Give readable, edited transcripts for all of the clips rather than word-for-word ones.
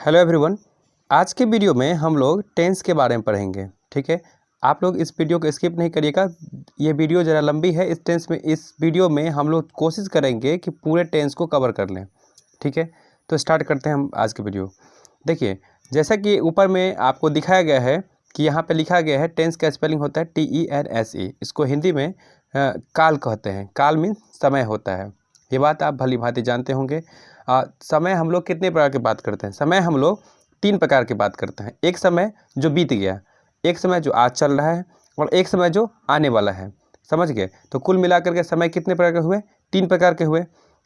Hello everyone. आज के video में हम लोग टेंस के बारे में पढ़ेंगे। ठीक है, आप लोग इस वीडियो को स्किप नहीं करिएगा। ये वीडियो ज़रा लंबी है। इस वीडियो में हम लोग कोशिश करेंगे कि पूरे टेंस को कवर कर लें। ठीक है, तो स्टार्ट करते हैं हम आज की वीडियो। देखिए, जैसा कि ऊपर में आपको दिखाया गया है कि यहाँ पे लिखा गया है टेंस का स्पेलिंग होता है TENSE। इसको हिंदी में काल कहते हैं। काल मीन्स समय होता है। ये बात आप भली भांति जानते होंगे। समय हम लोग कितने प्रकार की बात करते हैं? समय हम लोग 3 प्रकार की बात करते हैं। एक समय जो बीत गया, एक समय जो आज चल रहा है, और एक समय जो आने वाला है। समझ गए? तो कुल मिलाकर के समय कितने प्रकार के हुए? 3 प्रकार के हुए।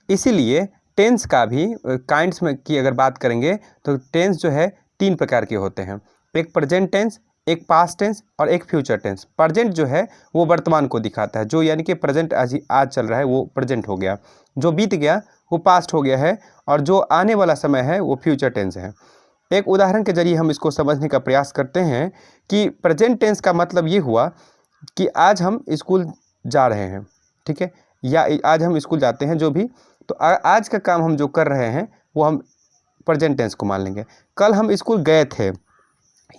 इसीलिए टेंस का भी काइंड्स में की अगर बात करेंगे तो टेंस जो है 3 प्रकार के होते हैं। एक प्रेजेंट टेंस, एक पास्ट टेंस और एक फ्यूचर टेंस। प्रेजेंट जो है वो वर्तमान को दिखाता है, जो यानी कि प्रेजेंट आज चल रहा है वो प्रेजेंट हो गया। जो बीत गया वो पास्ट हो गया है, और जो आने वाला समय है वो फ्यूचर टेंस है। एक उदाहरण के जरिए हम इसको समझने का प्रयास करते हैं कि प्रेजेंट टेंस का मतलब ये हुआ कि आज हम स्कूल जा रहे हैं। ठीक है, या आज हम स्कूल जाते हैं, जो भी। तो आज का काम हम जो कर रहे हैं वो हम प्रेजेंट टेंस को मान लेंगे। कल हम स्कूल गए थे,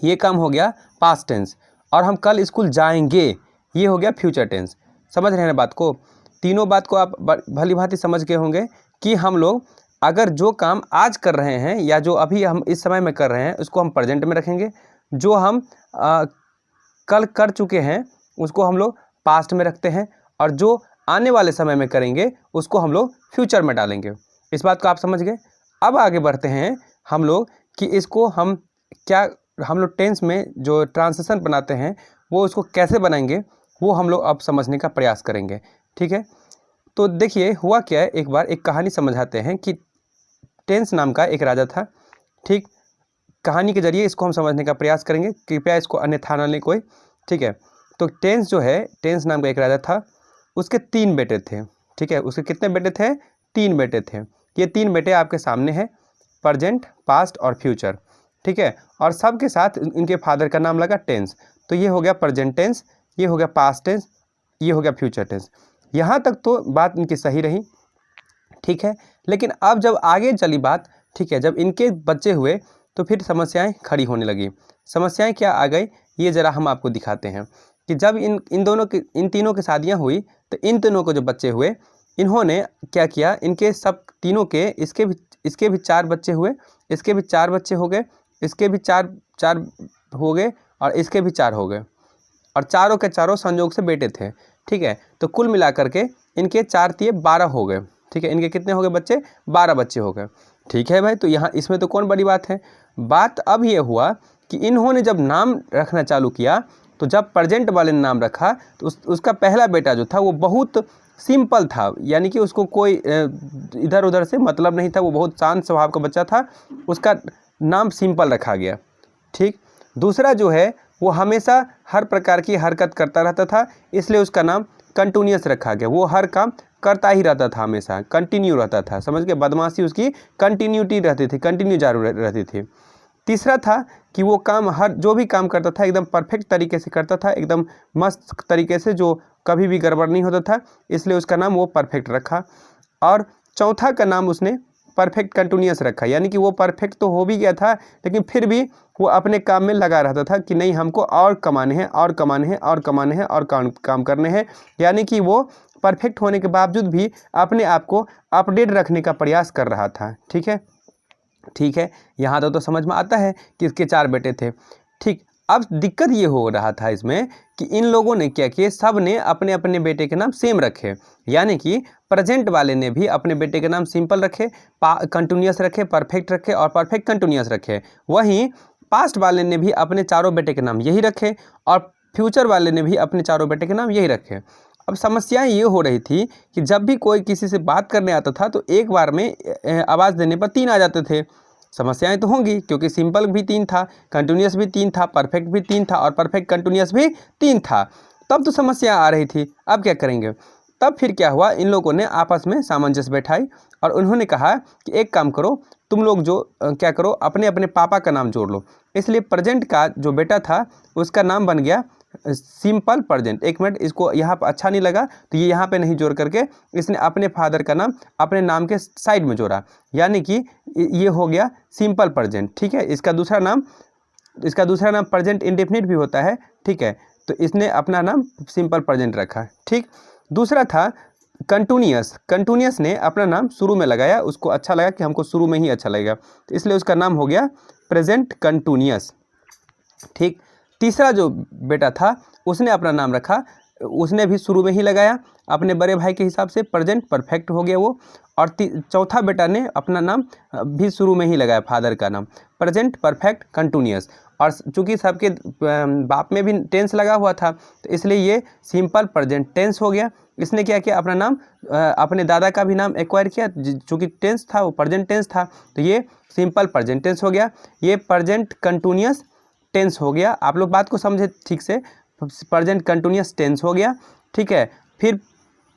ये काम हो गया पास्ट टेंस। और हम कल स्कूल जाएंगे, ये हो गया फ्यूचर टेंस। समझ रहे हैं बात को? तीनों बात को आप भली भांति समझ गए होंगे कि हम लोग अगर जो काम आज कर रहे हैं या जो अभी हम इस समय में कर रहे हैं उसको हम प्रेजेंट में रखेंगे। जो हम कल कर चुके हैं उसको हम लोग पास्ट में रखते हैं, और जो आने वाले समय में करेंगे उसको हम लोग फ्यूचर में डालेंगे। इस बात को आप समझ गए। अब आगे बढ़ते हैं हम लोग कि इसको हम लोग टेंस में जो ट्रांजिशन बनाते हैं वो उसको कैसे बनाएंगे, वो हम लोग अब समझने का प्रयास करेंगे। ठीक है, तो देखिए हुआ क्या है। एक बार एक कहानी समझाते हैं कि टेंस नाम का एक राजा था। ठीक, कहानी के जरिए इसको हम समझने का प्रयास करेंगे, कृपया इसको अन्यथा न लें कोई। ठीक है, तो टेंस जो है, टेंस नाम का एक राजा था, उसके 3 बेटे थे। ठीक है, उसके कितने बेटे थे? 3 बेटे थे। ये 3 बेटे आपके सामने हैं, प्रेजेंट, पास्ट और फ्यूचर। ठीक है, और सबके साथ इनके फादर का नाम लगा टेंस। तो ये हो गया प्रेजेंट टेंस, ये हो गया पास्ट टेंस, ये हो गया फ्यूचर टेंस। यहाँ तक तो बात इनकी सही रही। ठीक है, लेकिन अब जब आगे चली बात, ठीक है, जब इनके बच्चे हुए तो फिर समस्याएं खड़ी होने लगी। समस्याएं क्या आ गई, ये ज़रा हम आपको दिखाते हैं कि जब इन तीनों की शादियां हुई तो इन तीनों को जो बच्चे हुए, इन्होंने क्या किया, इनके सब तीनों के इसके भी 4 बच्चे हुए, इसके भी 4 बच्चे हो गए, इसके भी 4 हो गए, और इसके भी 4 हो गए, और चारों के चारों संयोग से बेटे थे। ठीक है, तो कुल मिलाकर के इनके 4 तिये 12 हो गए। ठीक है, इनके कितने हो गए बच्चे? 12 बच्चे हो गए। ठीक है भाई, तो यहाँ इसमें तो कौन बड़ी बात है। बात अब ये हुआ कि इन्होंने जब नाम रखना चालू किया, तो जब प्रेजेंट वाले ने नाम रखा तो उसका पहला बेटा जो था वो बहुत सिंपल था, यानी कि उसको कोई इधर उधर से मतलब नहीं था। वो बहुत शांत स्वभाव का बच्चा था, उसका नाम सिंपल रखा गया। ठीक, दूसरा जो है वो हमेशा हर प्रकार की हरकत करता रहता था, इसलिए उसका नाम कंटिन्यूअस रखा गया। वो हर काम करता ही रहता था, हमेशा कंटिन्यू रहता था। समझ गए? बदमाशी उसकी कंटिन्यूटी रहती थी, कंटिन्यू जारी रहती थी। तीसरा था कि वो काम जो भी काम करता था एकदम परफेक्ट तरीके से करता था, एकदम मस्त तरीके से, जो कभी भी गड़बड़ नहीं होता था, इसलिए उसका नाम वो परफेक्ट रखा। और चौथा का नाम उसने परफेक्ट कंटिन्यूअस रखा, यानी कि वो परफेक्ट तो हो भी गया था, लेकिन फिर भी वो अपने काम में लगा रहता था कि नहीं, हमको और कमाने हैं, और कमाने हैं, और कमाने हैं, और काम करने हैं। यानी कि वो परफेक्ट होने के बावजूद भी अपने आप को अपडेट रखने का प्रयास कर रहा था। ठीक है, ठीक है, यहाँ तो समझ में आता है कि इसके 4 बेटे थे। ठीक, अब दिक्कत ये हो रहा था इसमें कि इन लोगों ने क्या किया, सब ने अपने अपने बेटे के नाम सेम रखे। यानी कि प्रेजेंट वाले ने भी अपने बेटे के नाम सिंपल रखे, कंटिन्यूअस रखे, परफेक्ट रखे और परफेक्ट कंटिन्यूअस रखे। वहीं पास्ट वाले ने भी अपने चारों बेटे के नाम यही रखे, और फ्यूचर वाले ने भी अपने चारों बेटे के नाम यही रखे। अब समस्याएं ये हो रही थी कि जब भी कोई किसी से बात करने आता था तो एक बार में आवाज़ देने पर 3 आ जाते थे। समस्याएं तो होंगी, क्योंकि सिंपल भी 3 था, कंटिन्यूअस भी 3 था, परफेक्ट भी 3 था, और परफेक्ट कंटिन्यूअस भी 3 था। तब तो समस्या आ रही थी। अब क्या करेंगे? तब फिर क्या हुआ, इन लोगों ने आपस में सामंजस्य बैठाई और उन्होंने कहा कि एक काम करो, तुम लोग जो क्या करो, अपने अपने पापा का नाम जोड़ लो। इसलिए प्रेजेंट का जो बेटा था उसका नाम बन गया सिंपल प्रेजेंट। एक मिनट, इसको यहाँ पर अच्छा नहीं लगा तो ये यहाँ पे नहीं जोड़ करके इसने अपने फादर का नाम अपने नाम के साइड में जोड़ा, यानी कि ये हो गया सिंपल प्रेजेंट। ठीक है, इसका दूसरा नाम प्रेजेंट इंडेफिनिट भी होता है। ठीक है, तो इसने अपना नाम सिंपल प्रेजेंट रखा। ठीक, दूसरा था कंटिन्यूअस ने अपना नाम शुरू में लगाया, उसको अच्छा लगा कि हमको शुरू में ही अच्छा लगेगा, तो इसलिए उसका नाम हो गया प्रेजेंट कंटिन्यूअस। ठीक, तीसरा जो बेटा था उसने अपना नाम रखा, उसने भी शुरू में ही लगाया अपने बड़े भाई के हिसाब से, प्रेजेंट परफेक्ट हो गया वो। और चौथा बेटा ने अपना नाम भी शुरू में ही लगाया, फादर का नाम, प्रेजेंट परफेक्ट कंटिन्यूअस। और चूंकि सबके बाप में भी टेंस लगा हुआ था तो इसलिए ये सिंपल प्रेजेंट टेंस हो गया। इसने क्या किया, अपना नाम अपने दादा का भी नाम एक्वायर किया, चूँकि टेंस था वो प्रेजेंट टेंस था, तो ये सिंपल प्रेजेंट टेंस हो गया। ये प्रेजेंट कंटिन्यूअस टेंस हो गया। आप लोग बात को समझे ठीक से, प्रेजेंट कंटिन्यूअस टेंस हो गया। ठीक है, फिर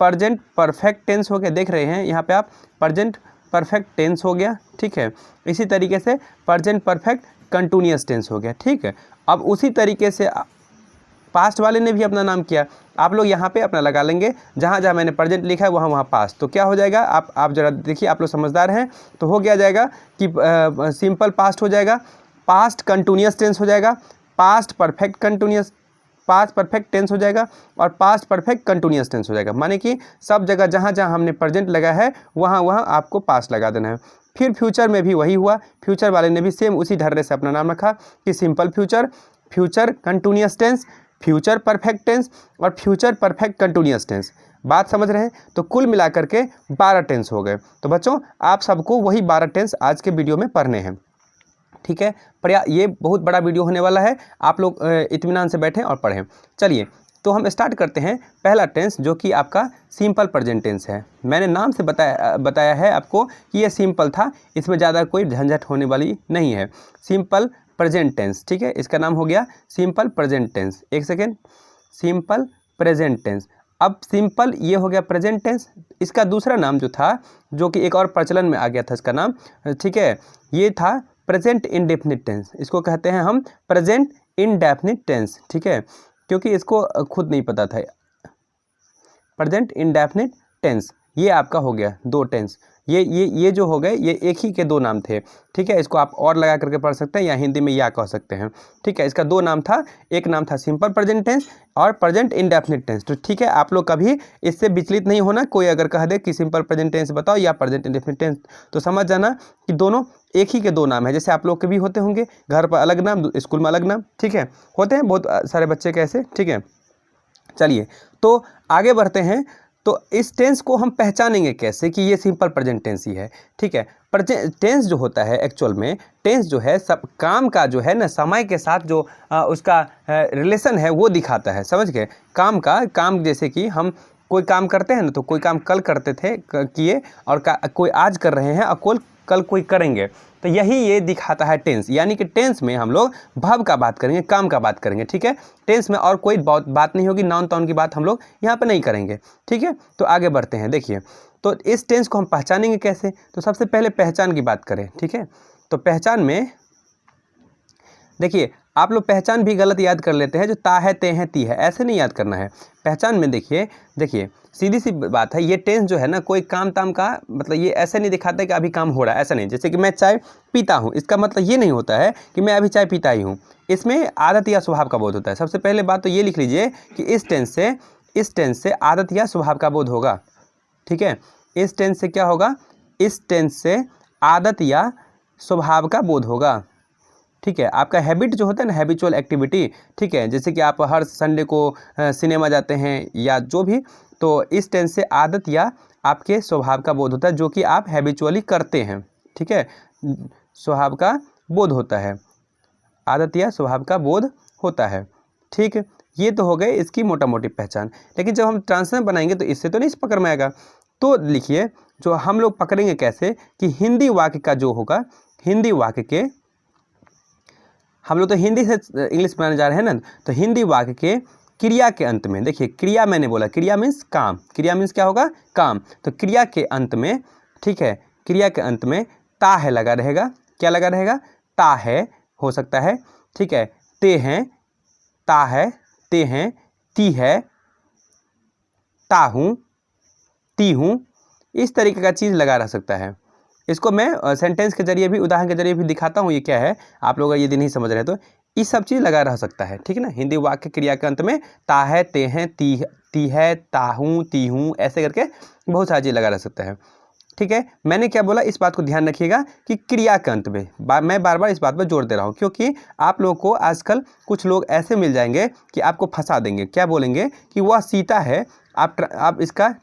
प्रेजेंट परफेक्ट टेंस हो गया, देख रहे हैं यहाँ पे आप, प्रेजेंट परफेक्ट टेंस हो गया। ठीक है, इसी तरीके से प्रेजेंट परफेक्ट कंटिन्यूअस टेंस हो गया। ठीक है, अब उसी तरीके से पास्ट वाले ने भी अपना नाम किया। आप लोग यहाँ पे अपना लगा लेंगे, जहाँ जहाँ मैंने प्रेजेंट लिखा है वहाँ पास्ट, तो क्या हो जाएगा, आप जरा देखिए, आप लोग समझदार हैं, तो हो गया जाएगा कि सिंपल पास्ट हो जाएगा, पास्ट कंटिन्यूअस टेंस हो जाएगा, past perfect continuous, past perfect tense हो जाएगा और पास्ट परफेक्ट कंटिन्यूअस टेंस हो जाएगा। माने कि सब जगह जहाँ जहाँ हमने प्रेजेंट लगा है वहाँ आपको पास्ट लगा देना है। फिर फ्यूचर में भी वही हुआ, फ्यूचर वाले ने भी सेम उसी ढर्रे से अपना नाम रखा कि simple future, future continuous tense, future perfect tense और फ्यूचर परफेक्ट कंटिन्यूअस टेंस। बात समझ रहे हैं? तो कुल मिलाकर के 12 टेंस हो गए। तो बच्चों आप सबको वही 12 टेंस आज के वीडियो में पढ़ने हैं। ठीक है, पर ये बहुत बड़ा वीडियो होने वाला है, आप लोग इत्मीनान से बैठें और पढ़ें। चलिए तो हम स्टार्ट करते हैं। पहला टेंस जो कि आपका सिंपल प्रेजेंट टेंस है। मैंने नाम से बताया है आपको कि ये सिंपल था, इसमें ज़्यादा कोई झंझट होने वाली नहीं है। सिंपल प्रेजेंट टेंस, ठीक है, इसका नाम हो गया सिंपल प्रेजेंट टेंस। एक सेकेंड, सिंपल प्रेजेंट टेंस। अब सिंपल ये हो गया प्रेजेंट टेंस, इसका दूसरा नाम जो था, जो कि एक और प्रचलन में आ गया था इसका नाम, ठीक है, ये था प्रेजेंट इंडेफिनिट टेंस। इसको कहते हैं हम प्रेजेंट इंडेफिनिट टेंस। ठीक है, क्योंकि इसको खुद नहीं पता था। प्रेजेंट इंडेफिनिट टेंस ये आपका हो गया 2 टेंस। ये जो हो गए ये एक ही के 2 नाम थे। ठीक है, इसको आप और लगा करके पढ़ सकते हैं या हिंदी में या कह सकते हैं। ठीक है, इसका 2 नाम था, एक नाम था सिंपल प्रेजेंट टेंस और प्रेजेंट इंडेफिनिट टेंस। तो ठीक है, आप लोग कभी इससे विचलित नहीं होना। कोई अगर कह दे कि सिंपल प्रेजेंट टेंस बताओ या प्रेजेंट इंडेफिनिट टेंस, तो समझ जाना कि दोनों एक ही के 2 नाम है। जैसे आप लोग के भी होते होंगे, घर पर अलग नाम, स्कूल में अलग नाम। ठीक है, होते हैं बहुत सारे बच्चे कैसे। ठीक है, चलिए तो आगे बढ़ते हैं। तो इस टेंस को हम पहचानेंगे कैसे कि ये सिंपल प्रेजेंट टेंस ही है। ठीक है, टेंस जो होता है एक्चुअल में, टेंस जो है सब काम का जो है ना, समय के साथ जो उसका रिलेशन है वो दिखाता है। समझ गए? काम जैसे कि हम कोई काम करते हैं ना, तो कोई काम कल करते थे किए और कोई आज कर रहे हैं और कल कोई करेंगे, तो यही ये दिखाता है टेंस। यानी कि टेंस में हम लोग वर्ब का बात करेंगे, काम का बात करेंगे। ठीक है, टेंस में और कोई बात नहीं होगी, नाउन ताउन की बात हम लोग यहाँ पे नहीं करेंगे। ठीक है, तो आगे बढ़ते हैं। देखिए, तो इस टेंस को हम पहचानेंगे कैसे? तो सबसे पहले पहचान की बात करें। ठीक है, तो पहचान में देखिए, आप लोग पहचान भी गलत याद कर लेते हैं, जो ता है, ते हैं, ती है, ऐसे नहीं याद करना है। पहचान में देखिए सीधी सी बात है, ये टेंस जो है ना, कोई काम ताम का मतलब ये ऐसे नहीं दिखाता है कि अभी काम हो रहा है, ऐसा नहीं। जैसे कि मैं चाय पीता हूँ, इसका मतलब ये नहीं होता है कि मैं अभी चाय पीता ही हूँ। इसमें आदत या स्वभाव का बोध होता है। सबसे पहले बात तो ये लिख लीजिए कि इस टेंस से आदत या स्वभाव का बोध होगा। ठीक है, इस टेंस से क्या होगा? इस टेंस से आदत या स्वभाव का बोध होगा। ठीक है, आपका हैबिट जो होता है ना, हैबिचुअल एक्टिविटी, ठीक है, जैसे कि आप हर संडे को सिनेमा जाते हैं या जो भी, तो इस टेंस से आदत या आपके स्वभाव का बोध होता है, जो कि आप हैबिचुअली करते हैं। ठीक है, स्वभाव का बोध होता है, आदत या स्वभाव का बोध होता है। ठीक है, ये तो हो गए इसकी मोटा मोटी पहचान। लेकिन जब हम ट्रांसलेशन बनाएंगे तो इससे तो नहीं पकड़ में आएगा। तो लिखिए, जो हम लोग पकड़ेंगे कैसे कि हिंदी वाक्य का जो होगा, हिंदी वाक्य के, हम लोग तो हिंदी से इंग्लिश बनाने जा रहे हैं ना, तो हिंदी वाक्य के क्रिया के अंत में, देखिए क्रिया मैंने बोला, क्रिया मीन्स काम, क्रिया मीन्स क्या होगा? काम। तो क्रिया के अंत में, ठीक है, क्रिया के अंत में ता है लगा रहेगा। क्या लगा रहेगा? ता है हो सकता है। ठीक है, ते हैं, ता है, ते हैं, ती है, ता हूँ, ती हूँ, इस तरीके का चीज़ लगा रह सकता है। इसको मैं सेंटेंस के जरिए भी, उदाहरण के जरिए भी दिखाता हूँ ये क्या है। आप लोग यदि नहीं समझ रहे तो ये सब चीज़ लगा रह सकता है, ठीक है ना। हिंदी वाक्य क्रिया के अंत में ता है, ते हैं, ती है, ता हूँ, ती हूँ, ऐसे करके बहुत सारी चीज़ लगा रह सकता है, ठीक है। मैंने क्या बोला, इस बात को ध्यान रखिएगा कि क्रिया के अंत में मैं बार बार इस बात पर जोर दे रहा हूँ, क्योंकि आप लोगों को आजकल कुछ लोग ऐसे मिल जाएंगे कि आपको फंसा देंगे। क्या बोलेंगे कि वह सीता है, आप इसका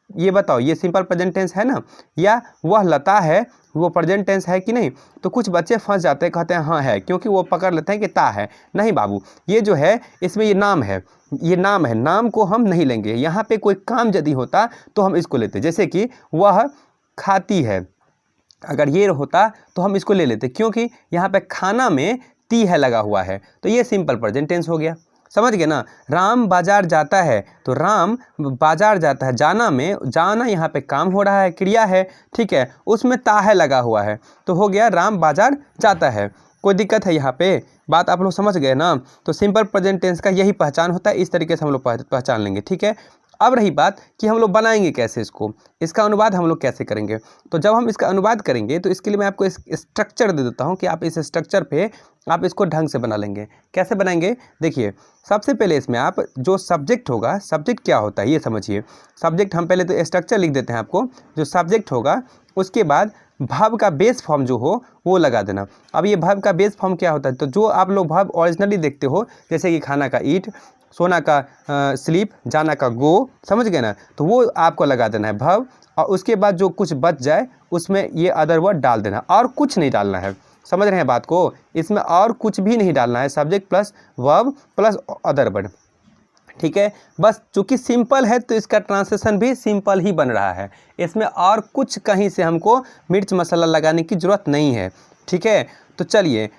ये बताओ, ये सिंपल प्रेजेंट टेंस है ना, या वह लता है, वो प्रेजेंट टेंस है कि नहीं। तो कुछ बच्चे फंस जाते हैं, कहते हैं हाँ है, क्योंकि वो पकड़ लेते हैं कि ता है। नहीं बाबू, ये जो है इसमें ये नाम है, ये नाम है, नाम को हम नहीं लेंगे। यहाँ पे कोई काम यदि होता तो हम इसको लेते, जैसे कि वह खाती है, अगर ये होता तो हम इसको ले लेते, क्योंकि यहाँ पे खाना में ती है लगा हुआ है, तो ये सिंपल प्रेजेंट टेंस हो गया। समझ गए ना। राम बाजार जाता है, तो राम बाजार जाता है, जाना में, जाना यहाँ पे काम हो रहा है, क्रिया है, ठीक है, उसमें ता है लगा हुआ है, तो हो गया राम बाजार जाता है। कोई दिक्कत है यहाँ पे? बात आप लोग समझ गए ना। तो सिंपल प्रेजेंट टेंस का यही पहचान होता है, इस तरीके से हम लोग पहचान लेंगे, ठीक है। अब रही बात कि हम लोग बनाएंगे कैसे इसको, इसका अनुवाद हम लोग कैसे करेंगे। तो जब हम इसका अनुवाद करेंगे तो इसके लिए मैं आपको इस स्ट्रक्चर दे देता हूँ कि आप इस स्ट्रक्चर पे आप इसको ढंग से बना लेंगे। कैसे बनाएंगे, देखिए, सबसे पहले इसमें आप जो सब्जेक्ट होगा, सब्जेक्ट क्या होता है ये समझिए। सब्जेक्ट हम पहले तो स्ट्रक्चर लिख देते हैं आपको, जो सब्जेक्ट होगा, उसके बाद वर्ब का बेस फॉर्म जो हो वो लगा देना। अब ये वर्ब का बेस फॉर्म क्या होता है, तो जो आप लोग वर्ब ओरिजिनली देखते हो, जैसे कि खाना का ईट, सोना का स्लीप, जाना का गो, समझ गए ना, तो वो आपको लगा देना है वर्ब, और उसके बाद जो कुछ बच जाए उसमें ये अदर वर्ड डाल देना, और कुछ नहीं डालना है। समझ रहे हैं बात को, इसमें और कुछ भी नहीं डालना है, subject plus verb plus other word, ठीक है। बस चूंकि सिंपल है तो इसका ट्रांसलेशन भी सिंपल ही बन रहा है, इसमें और कुछ कहीं से हमको मिर्च मसाला लगाने की ज़रूरत नहीं है, ठीक है। तो चलिए,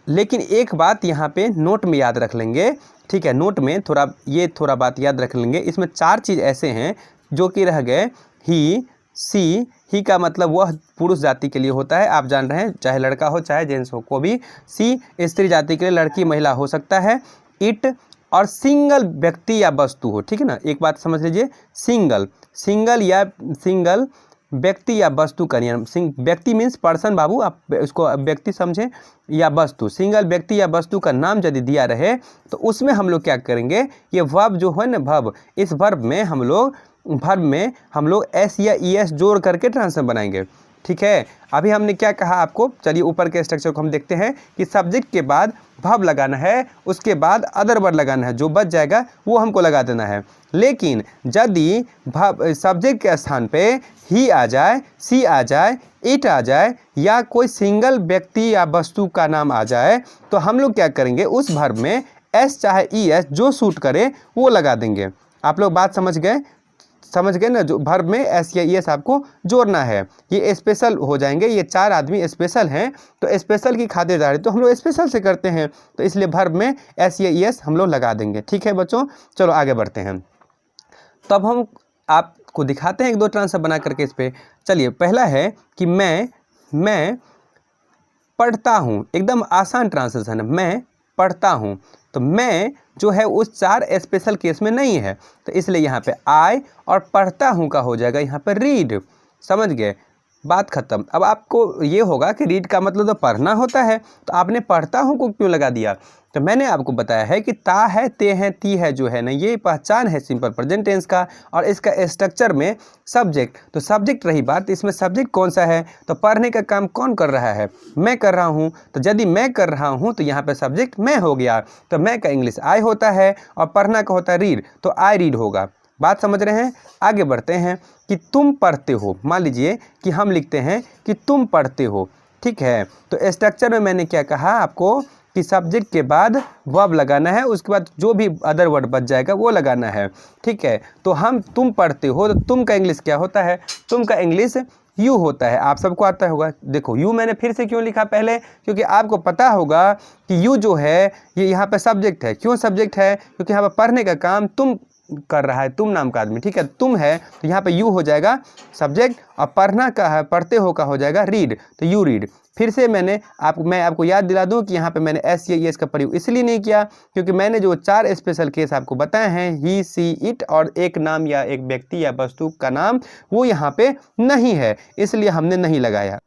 लेकिन एक बात यहाँ पे नोट में याद रख लेंगे, ठीक है, नोट में थोड़ा बात याद रख लेंगे। इसमें 4 चीज़ ऐसे हैं जो कि रह गए। ही, सी, ही का मतलब वह पुरुष जाति के लिए होता है, आप जान रहे हैं, चाहे लड़का हो चाहे जेंट्स हो को भी। सी स्त्री जाति के लिए, लड़की महिला हो सकता है। इट, और सिंगल व्यक्ति या वस्तु हो, ठीक है ना। एक बात समझ लीजिए, सिंगल व्यक्ति या वस्तु का नियम। व्यक्ति मीन्स पर्सन बाबू, आप इसको व्यक्ति समझें, या वस्तु, सिंगल व्यक्ति या वस्तु का नाम यदि दिया रहे तो उसमें हम लोग क्या करेंगे, ये वर्ब जो है ना, वर्ब, इस वर्ब में हम लोग एस या ई एस जोड़ करके ट्रांसफॉर्म बनाएंगे, ठीक है। अभी हमने क्या कहा आपको, चलिए ऊपर के स्ट्रक्चर को हम देखते हैं कि सब्जेक्ट के बाद वर्ब लगाना है, उसके बाद अदर वर्ड लगाना है, जो बच जाएगा वो हमको लगा देना है। लेकिन यदि सब्जेक्ट के स्थान पे ही आ जाए, सी आ जाए, इट आ जाए, या कोई सिंगल व्यक्ति या वस्तु का नाम आ जाए, तो हम लोग क्या करेंगे, उस वर्ब में एस चाहे ई एस जो सूट करे वो लगा देंगे। आप लोग बात समझ गए ना। जो वर्ब में एस या ई एस आपको जोड़ना है, ये स्पेशल हो जाएंगे, ये 4 आदमी स्पेशल हैं, तो स्पेशल की खातिरदारी तो हम लोग स्पेशल से करते हैं, तो इसलिए वर्ब में एस या ई एस हम लोग लगा देंगे, ठीक है बच्चों। चलो आगे बढ़ते हैं, तब हम आपको दिखाते हैं 1-2 ट्रांसफर बना करके इस पर। चलिए, पहला है कि मैं पढ़ता हूँ, एकदम आसान ट्रांसलेशन है, मैं पढ़ता हूँ। तो मैं जो है उस 4 स्पेशल केस में नहीं है, तो इसलिए यहाँ पे आई और पढ़ता हूँ का हो जाएगा यहाँ पे रीड। समझ गए, बात खत्म। अब आपको ये होगा कि रीड का मतलब तो पढ़ना होता है, तो आपने पढ़ता हूँ को क्यों लगा दिया। तो मैंने आपको बताया है कि ता है, ते हैं, ती है जो है ना, ये पहचान है सिंपल प्रेजेंट टेंस का, और इसका स्ट्रक्चर में सब्जेक्ट, तो सब्जेक्ट रही बात, इसमें सब्जेक्ट कौन सा है, तो पढ़ने का काम कौन कर रहा है, मैं कर रहा हूँ। तो यदि मैं कर रहा हूँ तो यहाँ पे सब्जेक्ट मैं हो गया, तो मैं का इंग्लिश आई होता है और पढ़ना का होता है रीड, तो आई रीड होगा। बात समझ रहे हैं। आगे बढ़ते हैं कि तुम पढ़ते हो, मान लीजिए कि हम लिखते हैं कि तुम पढ़ते हो, ठीक है। तो स्ट्रक्चर में मैंने क्या कहा आपको कि सब्जेक्ट के बाद वर्ब लगाना है, उसके बाद जो भी अदर वर्ड बच जाएगा वो लगाना है, ठीक है। तो हम तुम पढ़ते हो, तो तुम का इंग्लिश क्या होता है, तुम का इंग्लिश यू होता है, आप सबको आता होगा। देखो यू मैंने फिर से क्यों लिखा पहले, क्योंकि आपको पता होगा कि यू जो है ये यहाँ पे सब्जेक्ट है। क्यों सब्जेक्ट है, क्योंकि यहाँ पर पढ़ने का काम तुम कर रहा है, तुम नाम का आदमी, ठीक है, तुम है, तो यहाँ पे यू हो जाएगा सब्जेक्ट, और पढ़ना का है, पढ़ते हो का हो जाएगा रीड, तो यू रीड। फिर से मैं आपको याद दिला दूं कि यहाँ पे मैंने एस या एस का प्रयोग इसलिए नहीं किया क्योंकि मैंने जो 4 स्पेशल केस आपको बताए हैं, ही, सी, इट और एक नाम या एक व्यक्ति या वस्तु का नाम, वो यहाँ पे नहीं है, इसलिए हमने नहीं लगाया।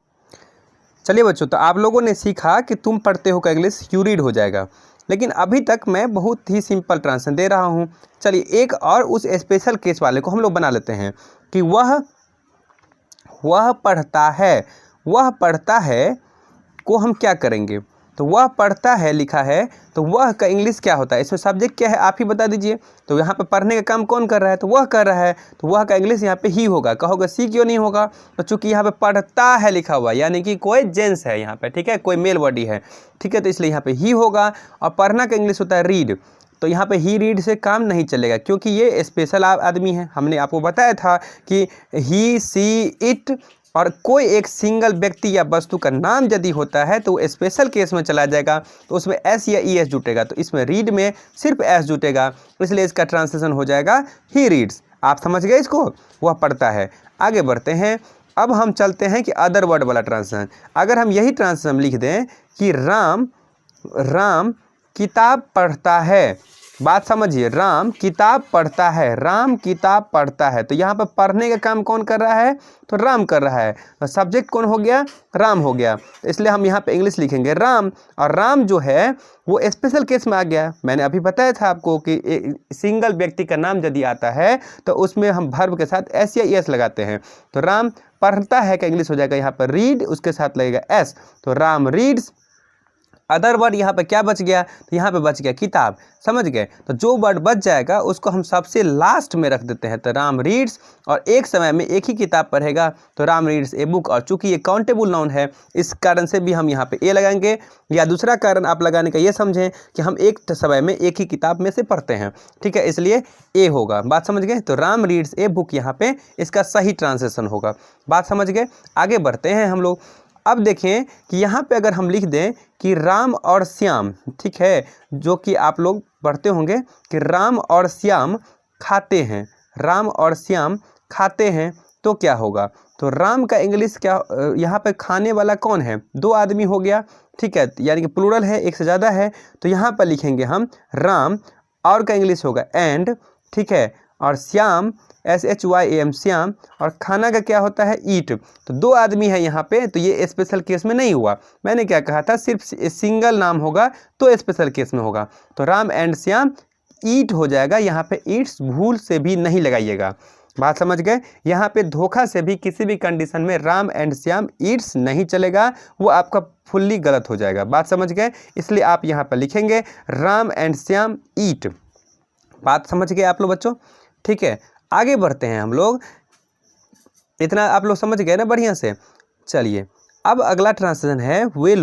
चलिए बच्चों, तो आप लोगों ने सीखा कि तुम पढ़ते हो का इंग्लिश यू रीड हो जाएगा, लेकिन अभी तक मैं बहुत ही सिंपल ट्रांसलेशन दे रहा हूँ। चलिए एक और उस स्पेशल केस वाले को हम लोग बना लेते हैं कि वह पढ़ता है। वह पढ़ता है को हम क्या करेंगे, तो वह पढ़ता है लिखा है, तो वह का इंग्लिश क्या होता है, इसमें सब्जेक्ट क्या है आप ही बता दीजिए। तो यहाँ पे पढ़ने का काम कौन कर रहा है, तो वह कर रहा है, तो वह का इंग्लिश यहाँ पे ही होगा। कहोगे सी क्यों नहीं होगा, तो चूंकि यहाँ पे पढ़ता है लिखा हुआ, यानी कि कोई जेंट्स है यहाँ पे, ठीक है, कोई मेल बॉडी है, ठीक है, तो इसलिए यहाँ पे ही होगा। और पढ़ना का इंग्लिश होता है रीड, तो यहाँ पे ही रीड से काम नहीं चलेगा क्योंकि ये स्पेशल आदमी है। हमने आपको बताया था कि ही, सी, इट और कोई एक सिंगल व्यक्ति या वस्तु का नाम यदि होता है तो स्पेशल केस में चला जाएगा, तो उसमें एस या ई एस जुटेगा, तो इसमें रीड में सिर्फ एस जुटेगा, इसलिए इसका ट्रांसलेशन हो जाएगा ही रीड्स। आप समझ गए इसको, वह पढ़ता है। आगे बढ़ते हैं, अब हम चलते हैं कि अदर वर्ड वाला ट्रांसलेशन। अगर हम यही ट्रांसलेशन लिख दें कि राम किताब पढ़ता है, बात समझिए, राम किताब पढ़ता है, राम किताब पढ़ता है, तो यहाँ पर पढ़ने का काम कौन कर रहा है, तो राम कर रहा है, तो सब्जेक्ट कौन हो गया, राम हो गया, इसलिए हम यहाँ पे इंग्लिश लिखेंगे राम। और राम जो है वो स्पेशल केस में आ गया। मैंने अभी बताया था आपको कि सिंगल व्यक्ति का नाम यदि आता है तो उसमें हम वर्ब के साथ एस या एस लगाते हैं, तो राम पढ़ता है का इंग्लिश हो जाएगा यहाँ पर रीड, उसके साथ लगेगा एस, तो राम रीड्स। अदर वर्ड यहाँ पे क्या बच गया, तो यहाँ पे बच गया किताब, समझ गए। तो जो वर्ड बच जाएगा उसको हम सबसे लास्ट में रख देते हैं, तो राम रीड्स, और एक समय में एक ही किताब पढ़ेगा, तो राम रीड्स ए बुक। और चूंकि ये काउंटेबल नाउन है, इस कारण से भी हम यहाँ पे ए लगाएंगे, या दूसरा कारण आप लगाने का ये समझें कि हम एक समय में एक ही किताब में से पढ़ते हैं, ठीक है, इसलिए ए होगा। बात समझ गए, तो राम रीड्स ए बुक यहाँ पे इसका सही ट्रांसलेशन होगा। बात समझ गए, आगे बढ़ते हैं हम लोग। अब देखें कि यहाँ पे अगर हम लिख दें कि राम और श्याम, ठीक है, जो कि आप लोग पढ़ते होंगे कि राम और श्याम खाते हैं, राम और श्याम खाते हैं, तो क्या होगा, तो राम का इंग्लिश क्या, यहाँ पे खाने वाला कौन है, 2 आदमी हो गया, ठीक है, यानी कि प्लूरल है, एक से ज़्यादा है, तो यहाँ पर लिखेंगे हम राम, और का इंग्लिश होगा एंड, ठीक है, और श्याम SHYAM श्याम, और खाना का क्या होता है ईट, तो 2 आदमी है यहाँ पे, तो ये स्पेशल केस में नहीं हुआ। मैंने क्या कहा था, सिर्फ सिंगल नाम होगा तो स्पेशल केस में होगा, तो राम एंड श्याम ईट हो जाएगा। यहाँ पे ईट्स भूल से भी नहीं लगाइएगा, बात समझ गए। यहाँ पे धोखा से भी किसी भी कंडीशन में राम एंड श्याम ईट्स नहीं चलेगा, वो आपका फुल्ली गलत हो जाएगा, बात समझ गए। इसलिए आप यहाँ पर लिखेंगे राम एंड श्याम ईट। बात समझ गए आप लोग बच्चों, ठीक है। आगे बढ़ते हैं हम लोग, इतना आप लोग समझ गए ना बढ़िया से। चलिए अब अगला ट्रांसलेशन है वे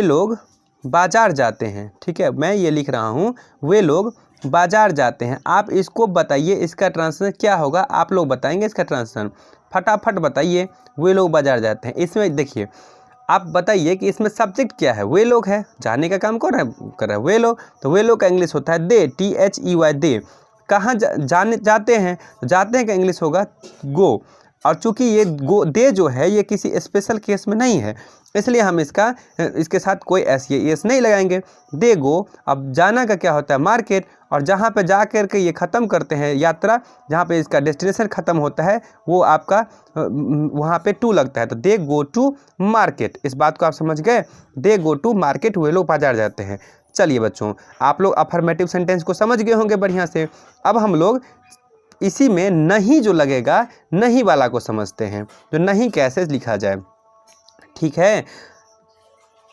लोग बाजार जाते हैं, ठीक है, मैं ये लिख रहा हूँ वे लोग बाजार जाते हैं। आप इसको बताइए इसका ट्रांसलेशन क्या होगा, आप लोग बताएंगे इसका ट्रांसलेशन, फटाफट बताइए। वे लोग बाजार जाते हैं, इसमें देखिए आप बताइए कि इसमें सब्जेक्ट क्या है, वे लोग है, जाने का काम कर रहा है वे लोग, तो वे लोग का इंग्लिश होता है दे, THEY दे। कहाँ जाते हैं, जाते हैं का इंग्लिश होगा गो, और चूंकि ये गो दे जो है ये किसी स्पेशल केस में नहीं है, इसलिए हम इसके साथ कोई एस या एस नहीं लगाएंगे, दे गो। अब जाना का क्या होता है मार्केट, और जहाँ पे जा कर के ये ख़त्म करते हैं यात्रा, जहाँ पे इसका डेस्टिनेशन ख़त्म होता है वो आपका वहाँ पे टू लगता है, तो दे गो टू मार्केट। इस बात को आप समझ गए, दे गो टू मार्केट, वे लोग बाजार जाते हैं। चलिए बच्चों, आप लोग अफर्मेटिव सेंटेंस को समझ गए होंगे बढ़िया से। अब हम लोग इसी में नहीं जो लगेगा, नहीं वाला को समझते हैं, तो नहीं कैसे लिखा जाए, ठीक है,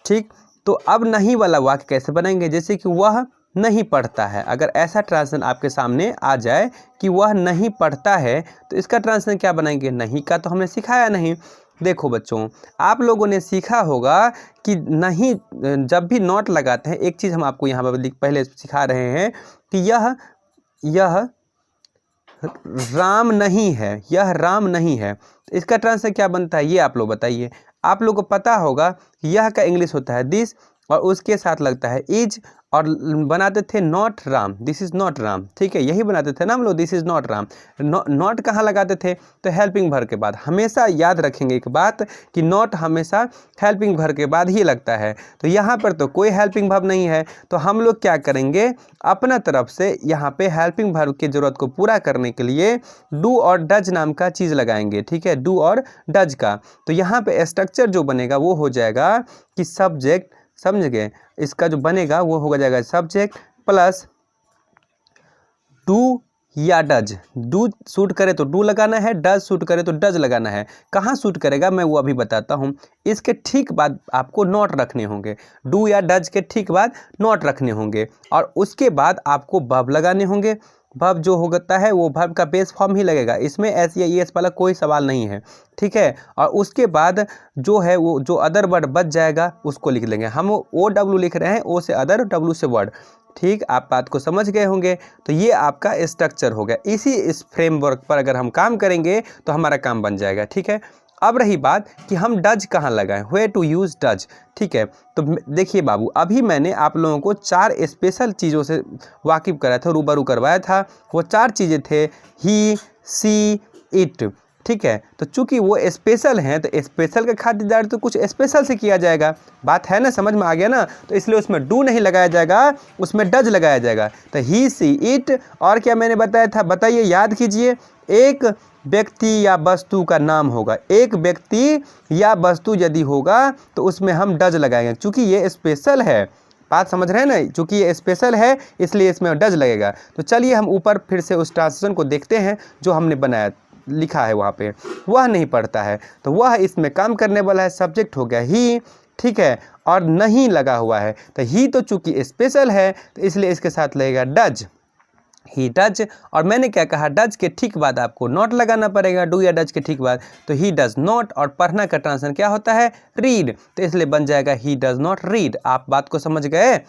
ठीक। तो अब नहीं वाला वाक्य कैसे बनाएंगे, जैसे कि वह नहीं पढ़ता है। अगर ऐसा ट्रांसलेशन आपके सामने आ जाए कि वह नहीं पढ़ता है, तो इसका ट्रांसलेशन क्या बनाएंगे, नहीं का तो हमने सिखाया नहीं। देखो बच्चों, आप लोगों ने सीखा होगा कि नहीं जब भी नॉट लगाते हैं, एक चीज़ हम आपको यहाँ पर पहले सिखा रहे हैं कि यह राम नहीं है, यह राम नहीं है, तो इसका ट्रांसलेशन क्या बनता है ये आप लोग बताइए। आप लोग को पता होगा कि यह का इंग्लिश होता है दिस, और उसके साथ लगता है इज, और बनाते थे not Ram, this is not Ram, ठीक है, यही बनाते थे ना हम लोग, this is not Ram. Not कहाँ लगाते थे, तो हेल्पिंग वर्ब के बाद। हमेशा याद रखेंगे एक बात कि नॉट हमेशा हेल्पिंग वर्ब के बाद ही लगता है। तो यहाँ पर तो कोई हेल्पिंग वर्ब नहीं है, तो हम लोग क्या करेंगे, अपना तरफ से यहाँ पे हेल्पिंग वर्ब की ज़रूरत को पूरा करने के लिए डू और डज नाम का चीज़ लगाएंगे, ठीक है, डू और डज का। तो यहाँ पे स्ट्रक्चर जो बनेगा वो हो जाएगा कि सब्जेक्ट, समझ गए, इसका जो बनेगा वो हो जाएगा सब्जेक्ट प्लस डू या डज। डू सूट करे तो डू लगाना है, डज सूट करे तो डज लगाना है। कहाँ सूट करेगा मैं वो अभी बताता हूँ। इसके ठीक बाद आपको नॉट रखने होंगे, डू या डज के ठीक बाद नॉट रखने होंगे, और उसके बाद आपको वर्ब लगाने होंगे। वर्ब जो होता है वो वर्ब का बेस फॉर्म ही लगेगा, इसमें एस या ई एस वाला कोई सवाल नहीं है, ठीक है। और उसके बाद जो है वो जो अदर वर्ड बच जाएगा उसको लिख लेंगे। हम ओ डब्ल्यू लिख रहे हैं, ओ से अदर, डब्ल्यू से वर्ड, ठीक, आप बात को समझ गए होंगे। तो ये आपका स्ट्रक्चर हो गया। इस फ्रेमवर्क पर अगर हम काम करेंगे तो हमारा काम बन जाएगा, ठीक है। अब रही बात कि हम डज कहाँ लगाएं, वेयर टू यूज़ डज, ठीक है। तो देखिए बाबू, अभी मैंने आप लोगों को 4 स्पेशल चीज़ों से वाकिफ़ कराया था, रूबरू करवाया था। वो 4 चीज़ें थे ही, सी, इट, ठीक है। तो चूंकि वो स्पेशल हैं तो स्पेशल का खातिरदारी तो कुछ स्पेशल से किया जाएगा, बात है ना, समझ में आ गया ना। तो इसलिए उसमें डू नहीं लगाया जाएगा, उसमें डज लगाया जाएगा। तो ही, सी, इट, और क्या मैंने बताया था, बताइए, याद कीजिए। एक व्यक्ति या वस्तु का नाम होगा, एक व्यक्ति या वस्तु यदि होगा तो उसमें हम डज लगाएंगे, चूँकि ये स्पेशल है। बात समझ रहे हैं ना, चूँकि ये स्पेशल है इसलिए इसमें डज लगेगा। तो चलिए हम ऊपर फिर से उस ट्रांसलेशन को देखते हैं जो हमने बनाया, लिखा है वहाँ पे, वह नहीं पढ़ता है, तो वह इसमें काम करने वाला है। सब्जेक्ट हो गया ही, ठीक है, और नहीं लगा हुआ है, तो ही तो चूंकि स्पेशल है तो इसलिए इसके साथ लगेगा डज, ही डज। और मैंने क्या कहा, डज के ठीक बाद आपको नॉट लगाना पड़ेगा, डू या डज के ठीक बाद। तो ही डज नॉट, और पढ़ना का ट्रांसलेशन क्या होता है, रीड, तो इसलिए बन जाएगा ही डज नॉट रीड। आप बात को समझ गए,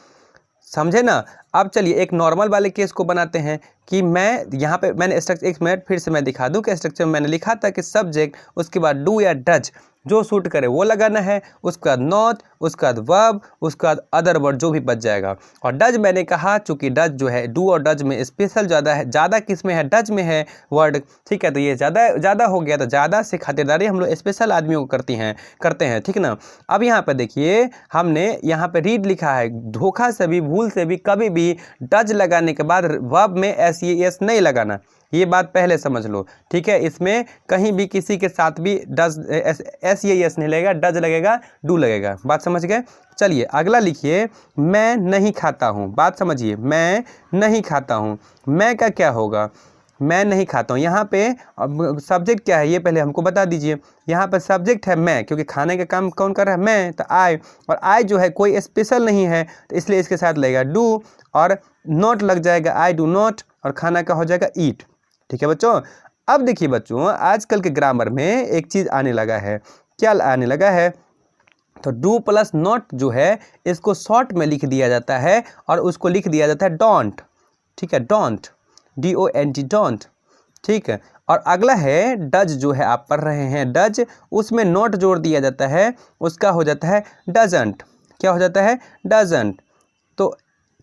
समझे ना। अब चलिए एक नॉर्मल वाले केस को बनाते हैं कि मैं यहाँ पे मैंने स्ट्रक्चर, एक मिनट फिर से मैं दिखा दूँ कि स्ट्रक्चर में मैंने लिखा था कि सब्जेक्ट, उसके बाद डू या डज, जो सूट करे वो लगाना है, उसके बाद नॉट, उसके बाद वर्ब, उसके बाद अदर वर्ड जो भी बच जाएगा। और डज मैंने कहा चूंकि डज जो है, डू और डज में स्पेशल ज़्यादा है, ज़्यादा किस में है, डज में है वर्ड, ठीक है। तो ये ज़्यादा हो गया, तो ज़्यादा से खातिरदारी हम लोग स्पेशल आदमियों को करते हैं, ठीक ना। अब यहाँ पर देखिए, हमने यहाँ पे रीड लिखा है, धोखा से भी, भूल से भी, कभी भी डज लगाने के बाद वर्ब में एस ई एस नहीं लगाना, ये बात पहले समझ लो, ठीक है। इसमें कहीं भी किसी के साथ भी डज एस या एस नहीं लगेगा, डज लगेगा, डू लगेगा, बात समझ गए। चलिए अगला लिखिए, मैं नहीं खाता हूँ, बात समझिए, मैं नहीं खाता हूँ, मैं का क्या होगा, मैं नहीं खाता हूँ। यहाँ पे अब सब्जेक्ट क्या है ये पहले हमको बता दीजिए। यहाँ पर सब्जेक्ट है मैं, क्योंकि खाने का काम कौन कर रहा है, मैं, तो आई, और आई जो है कोई स्पेशल नहीं है तो इसलिए इसके साथ लगेगा डू, और नॉट लग जाएगा आई डू नॉट, और खाना का हो जाएगा ईट, ठीक है बच्चों। अब देखिए बच्चों, आजकल के ग्रामर में एक चीज़ आने लगा है, क्या आने लगा है, तो डू प्लस नॉट जो है इसको शॉर्ट में लिख दिया जाता है और उसको लिख दिया जाता है डोंट, ठीक है, डोंट, DONT, डोंट, ठीक है। और अगला है डज, जो है आप पढ़ रहे हैं डज, उसमें नॉट जोड़ दिया जाता है, उसका हो जाता है डजंट, क्या हो जाता है, डजंट। तो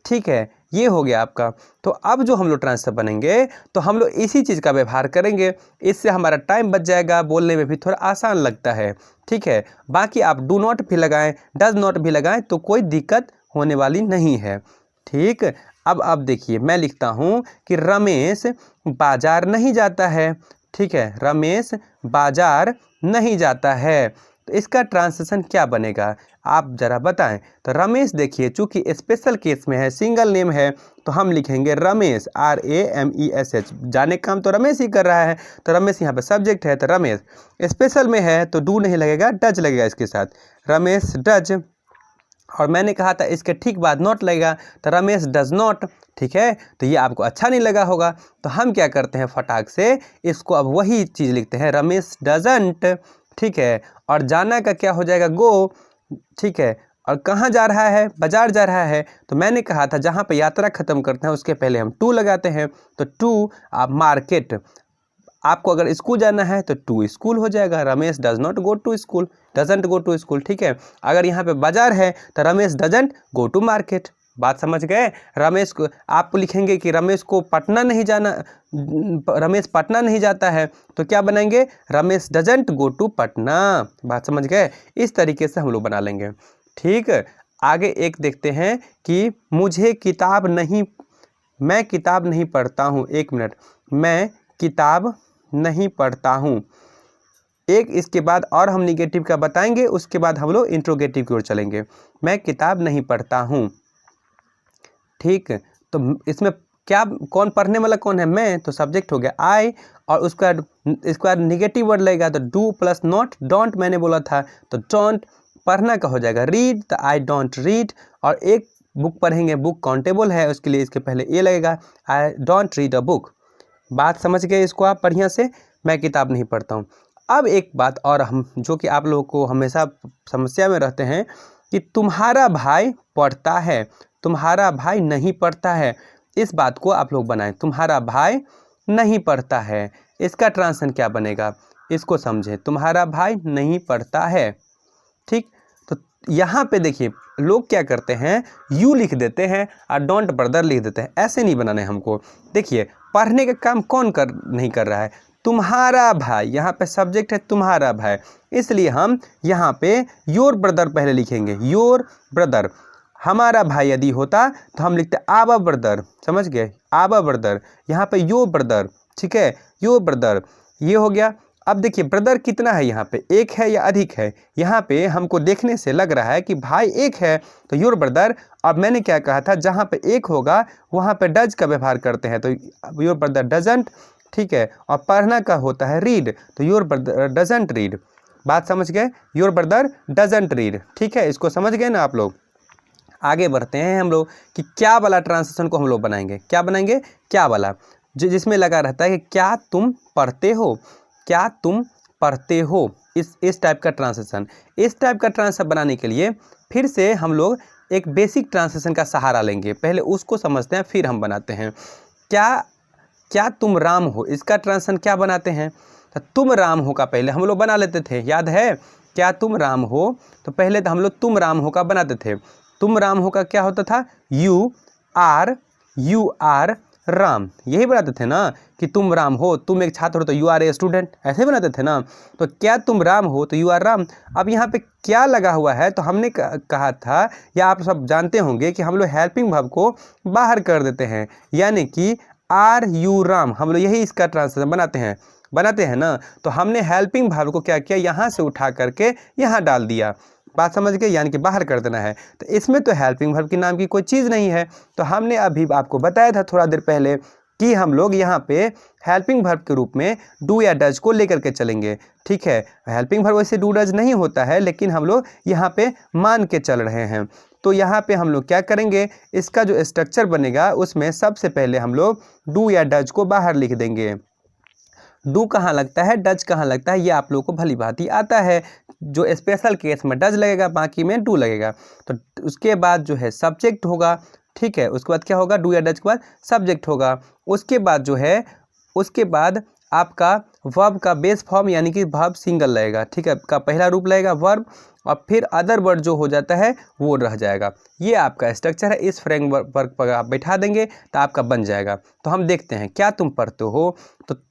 ठीक है, ये हो गया आपका। तो अब जो हम लोग ट्रांसफर बनेंगे तो हम लोग इसी चीज़ का व्यवहार करेंगे, इससे हमारा टाइम बच जाएगा, बोलने में भी थोड़ा आसान लगता है, ठीक है। बाकी आप डू नॉट भी लगाएं, डज नॉट भी लगाएं तो कोई दिक्कत होने वाली नहीं है, ठीक। अब देखिए, मैं लिखता हूँ कि रमेश बाजार नहीं जाता है, ठीक है, रमेश बाजार नहीं जाता है, तो इसका ट्रांसलेशन क्या बनेगा आप ज़रा बताएं। तो रमेश देखिए, चूंकि स्पेशल केस में है, सिंगल नेम है, तो हम लिखेंगे रमेश, RAMESH, जाने काम तो रमेश ही कर रहा है, तो रमेश यहाँ पे सब्जेक्ट है, तो रमेश। स्पेशल में है तो डू नहीं लगेगा, डज लगेगा इसके साथ, रमेश डज। और मैंने कहा था इसके ठीक बाद नॉट लगेगा, तो रमेश डज नॉट, ठीक है। तो ये आपको अच्छा नहीं लगा होगा, तो हम क्या करते हैं, फटाक से इसको अब वही चीज़ लिखते हैं, रमेश डजंट, ठीक है। और जाना का क्या हो जाएगा, गो, ठीक है। और कहाँ जा रहा है, बाजार जा रहा है, तो मैंने कहा था जहाँ पे यात्रा ख़त्म करते हैं उसके पहले हम टू लगाते हैं, तो टू आप मार्केट, आपको अगर स्कूल जाना है तो टू स्कूल हो जाएगा, Ramesh does not go to school, doesn't go to school, ठीक है। अगर यहाँ पे बाजार है तो Ramesh doesn't go to market. बात समझ गए। रमेश को आप लिखेंगे कि रमेश को पटना नहीं जाना, रमेश पटना नहीं जाता है, तो क्या बनाएंगे, Ramesh doesn't go to Patna. बात समझ गए। इस तरीके से हम लोग बना लेंगे, ठीक। आगे एक देखते हैं कि मुझे किताब नहीं, मैं किताब नहीं पढ़ता हूँ, एक मिनट, मैं किताब नहीं पढ़ता हूँ। एक इसके बाद और हम निगेटिव का बताएंगे, उसके बाद हम लोग इंट्रोगेटिव की ओर चलेंगे। मैं किताब नहीं पढ़ता हूँ, ठीक। तो इसमें क्या, कौन पढ़ने वाला कौन है, मैं, तो सब्जेक्ट हो गया आई, और उसका इसके बाद निगेटिव वर्ड लगेगा तो डू प्लस नॉट, डोंट मैंने बोला था, तो डोंट पढ़ना का हो जाएगा रीड, तो आई डोंट रीड। और एक बुक पढ़ेंगे, बुक काउंटेबल है, उसके लिए इसके पहले ए लगेगा, I don't read a book. बात समझ गए इसको आप बढ़िया से, मैं किताब नहीं पढ़ता हूँ। अब एक बात और हम, जो कि आप लोगों को हमेशा समस्या में रहते हैं, कि तुम्हारा भाई पढ़ता है, तुम्हारा भाई नहीं पढ़ता है। इस बात को आप लोग बनाएं, तुम्हारा भाई नहीं पढ़ता है, इसका ट्रांसलेशन क्या बनेगा, इसको समझें, तुम्हारा भाई नहीं पढ़ता है, ठीक। तो यहाँ पे देखिए लोग क्या करते हैं, यू लिख देते हैं और डोंट ब्रदर लिख देते हैं, ऐसे नहीं बनाने हमको। देखिए पढ़ने का काम कौन नहीं कर रहा है, तुम्हारा भाई, यहाँ पे सब्जेक्ट है तुम्हारा भाई, इसलिए हम यहाँ पे योर ब्रदर पहले लिखेंगे, योर ब्रदर। हमारा भाई यदि होता तो हम लिखते आवर ब्रदर, समझ गए, आवर ब्रदर। यहाँ पे योर ब्रदर, ठीक है, योर ब्रदर, ये हो गया। अब देखिए ब्रदर कितना है, यहाँ पे एक है या अधिक है, यहाँ पे हमको देखने से लग रहा है कि भाई एक है, तो योर ब्रदर। अब मैंने क्या कहा था, जहाँ पे एक होगा वहाँ पे डज का व्यवहार करते हैं, तो योर ब्रदर डजंट, ठीक है। और पढ़ना का होता है रीड, तो योर ब्रदर डजंट रीड। बात समझ गए, योर ब्रदर डजंट रीड, ठीक है। इसको समझ गए ना आप लोग। आगे बढ़ते हैं हम लोग कि क्या वाला ट्रांसलेशन को हम लोग बनाएंगे, क्या बनाएंगे, क्या वाला, जो जिसमें लगा रहता है कि क्या तुम पढ़ते हो, क्या तुम पढ़ते हो, इस टाइप का ट्रांसलेशन। इस टाइप का ट्रांसलेशन बनाने के लिए फिर से हम लोग एक बेसिक ट्रांसलेशन का सहारा लेंगे, पहले उसको समझते हैं फिर हम बनाते हैं। क्या तुम राम हो, इसका ट्रांसलेशन क्या बनाते हैं, तो तुम राम हो का पहले हम लोग बना लेते थे, याद है, क्या तुम राम हो, तो पहले तो हम लोग तुम राम हो का बनाते थे। तुम राम हो का क्या होता था, यू आर राम, यही बनाते थे ना, कि तुम राम हो, तुम एक छात्र हो तो यू आर ए स्टूडेंट, ऐसे बनाते थे ना। तो क्या तुम राम हो तो यू आर राम। अब यहाँ पे क्या लगा हुआ है, तो हमने कहा था, या आप सब जानते होंगे कि हम लोग हेल्पिंग वर्ब को बाहर कर देते हैं, यानी कि आर यू राम, हम लोग यही इसका ट्रांसलेशन बनाते हैं ना। तो हमने हेल्पिंग वर्ब को क्या किया, यहाँ से उठा करके यहाँ डाल दिया, बात समझ गए, यानी कि बाहर कर देना है। तो इसमें तो हेल्पिंग वर्ब के नाम की कोई चीज़ नहीं है। तो हमने अभी आपको बताया था थोड़ा देर पहले कि हम लोग यहाँ पे हेल्पिंग वर्ब के रूप में डू या डज को लेकर के चलेंगे, ठीक है। हेल्पिंग वर्ब वैसे डू डज नहीं होता है, लेकिन हम लोग यहाँ पे मान के चल रहे हैं। तो यहाँ पे हम लोग क्या करेंगे, इसका जो स्ट्रक्चर बनेगा उसमें सबसे पहले हम लोग डू या डज को बाहर लिख देंगे। डू कहाँ लगता है, डज कहाँ लगता है, ये आप लोगों को भली भांति आता है। जो स्पेशल केस में डज लगेगा, बाकी में डू लगेगा। तो उसके बाद जो है सब्जेक्ट होगा, ठीक है। उसके बाद क्या होगा, डू या डज के बाद सब्जेक्ट होगा। उसके बाद जो है, उसके बाद आपका वर्ब का बेस फॉर्म यानी कि वर्ब सिंगल लगेगा, ठीक है, का पहला रूप लगेगा वर्ब, और फिर अदर वर्ड जो हो जाता है वो रह जाएगा। ये आपका स्ट्रक्चर है, इस फ्रेमवर्क पर आप बैठा देंगे तो आपका बन जाएगा। तो हम देखते हैं, क्या तुम पढ़ते हो,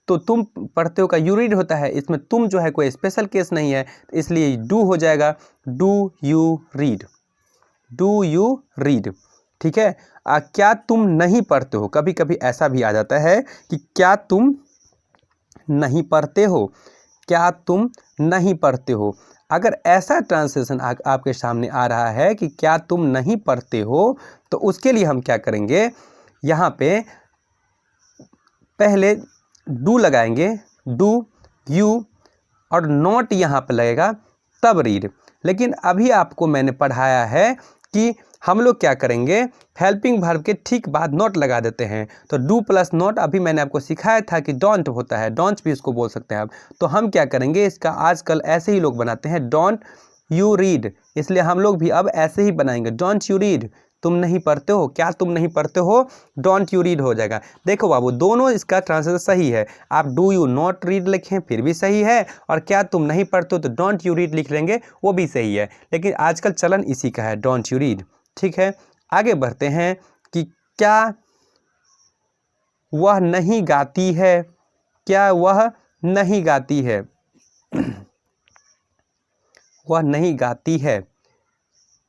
तो तुम पढ़ते हो का यू रीड होता है, इसमें तुम जो है कोई स्पेशल केस नहीं है, तो इसलिए डू हो जाएगा, do you read, do you read, ठीक है। क्या तुम नहीं पढ़ते हो, कभी कभी ऐसा भी आ जाता है कि क्या तुम नहीं पढ़ते हो, क्या तुम नहीं पढ़ते हो। अगर ऐसा ट्रांसलेशन आपके सामने आ रहा है कि क्या तुम नहीं पढ़ते हो, तो उसके लिए हम क्या करेंगे, यहाँ पे पहले डू लगाएंगे, डू यू, और नॉट यहाँ पे लगेगा, तब रीड। लेकिन अभी आपको मैंने पढ़ाया है कि हम लोग क्या करेंगे, हेल्पिंग वर्ब के ठीक बाद नॉट लगा देते हैं। तो डू प्लस नॉट, अभी मैंने आपको सिखाया था कि डोंट होता है, डोंट भी इसको बोल सकते हैं आप। तो हम क्या करेंगे, इसका आजकल ऐसे ही लोग बनाते हैं, डोंट यू रीड, इसलिए हम लोग भी अब ऐसे ही बनाएंगे, डोंट यू रीड, तुम नहीं पढ़ते हो, क्या तुम नहीं पढ़ते हो, डोंट यू रीड हो जाएगा। देखो बाबू, दोनों इसका ट्रांसलेशन सही है। आप डू यू नॉट रीड लिखें फिर भी सही है, और क्या तुम नहीं पढ़ते हो तो डोंट यू रीड लिख लेंगे वो भी सही है। लेकिन आजकल चलन इसी का है, डोंट यू रीड। ठीक है, आगे बढ़ते हैं कि क्या वह नहीं गाती है, क्या वह नहीं गाती है वह नहीं गाती है।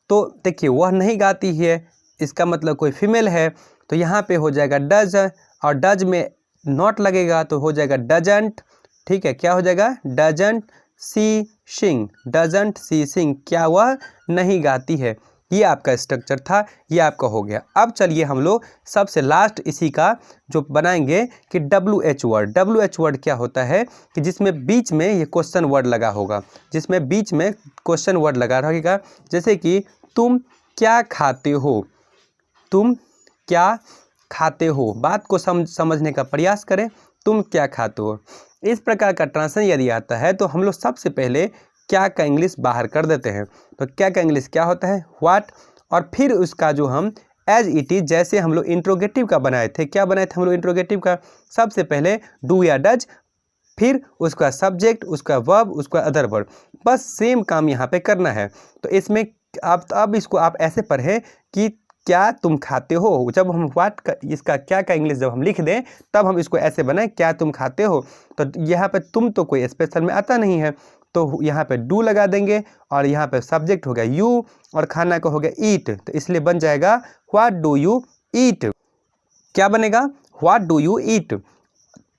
तो देखिए, वह नहीं गाती है इसका मतलब कोई फीमेल है, तो यहाँ पे हो जाएगा डज, और डज में नॉट लगेगा तो हो जाएगा डजंट। ठीक है, क्या हो जाएगा, doesn't see Singh, doesn't see सिंग, क्या वह नहीं गाती है। ये आपका स्ट्रक्चर था, ये आपका हो गया। अब चलिए हम लोग सबसे लास्ट इसी का जो बनाएंगे कि WH वर्ड। WH वर्ड क्या होता है कि जिसमें बीच में ये क्वेश्चन वर्ड लगा होगा, जिसमें बीच में क्वेश्चन वर्ड लगा रहेगा। जैसे कि तुम क्या खाते हो, तुम क्या खाते हो, बात को समझने का प्रयास करें, तुम क्या खाते हो। इस प्रकार का ट्रांसलेशन यदि आता है तो हम लोग सबसे पहले क्या का इंग्लिश बाहर कर देते हैं। तो क्या का इंग्लिश क्या होता है, व्हाट, और फिर उसका जो हम एज इट इज, जैसे हम लोग इंट्रोगेटिव का बनाए थे, क्या बनाए थे हम लोग इंट्रोगेटिव का, सबसे पहले डू या डज, फिर उसका सब्जेक्ट, उसका वर्ब, उसका अदर वर्ब, बस सेम काम यहाँ पे करना है। तो इसमें आप अब इसको आप ऐसे पढ़ें कि क्या तुम खाते हो। जब हम व्हाट का इसका क्या का इंग्लिश जब हम लिख दें तब हम इसको ऐसे बनाएं, क्या तुम खाते हो। तो यहाँ पे तुम तो कोई स्पेशल में आता नहीं है, तो यहाँ पे डू लगा देंगे, और यहाँ पे सब्जेक्ट हो गया यू, और खाना का हो गया ईट, तो इसलिए बन जाएगा व्हाट डू यू ईट। क्या बनेगा, व्हाट डू यू ईट,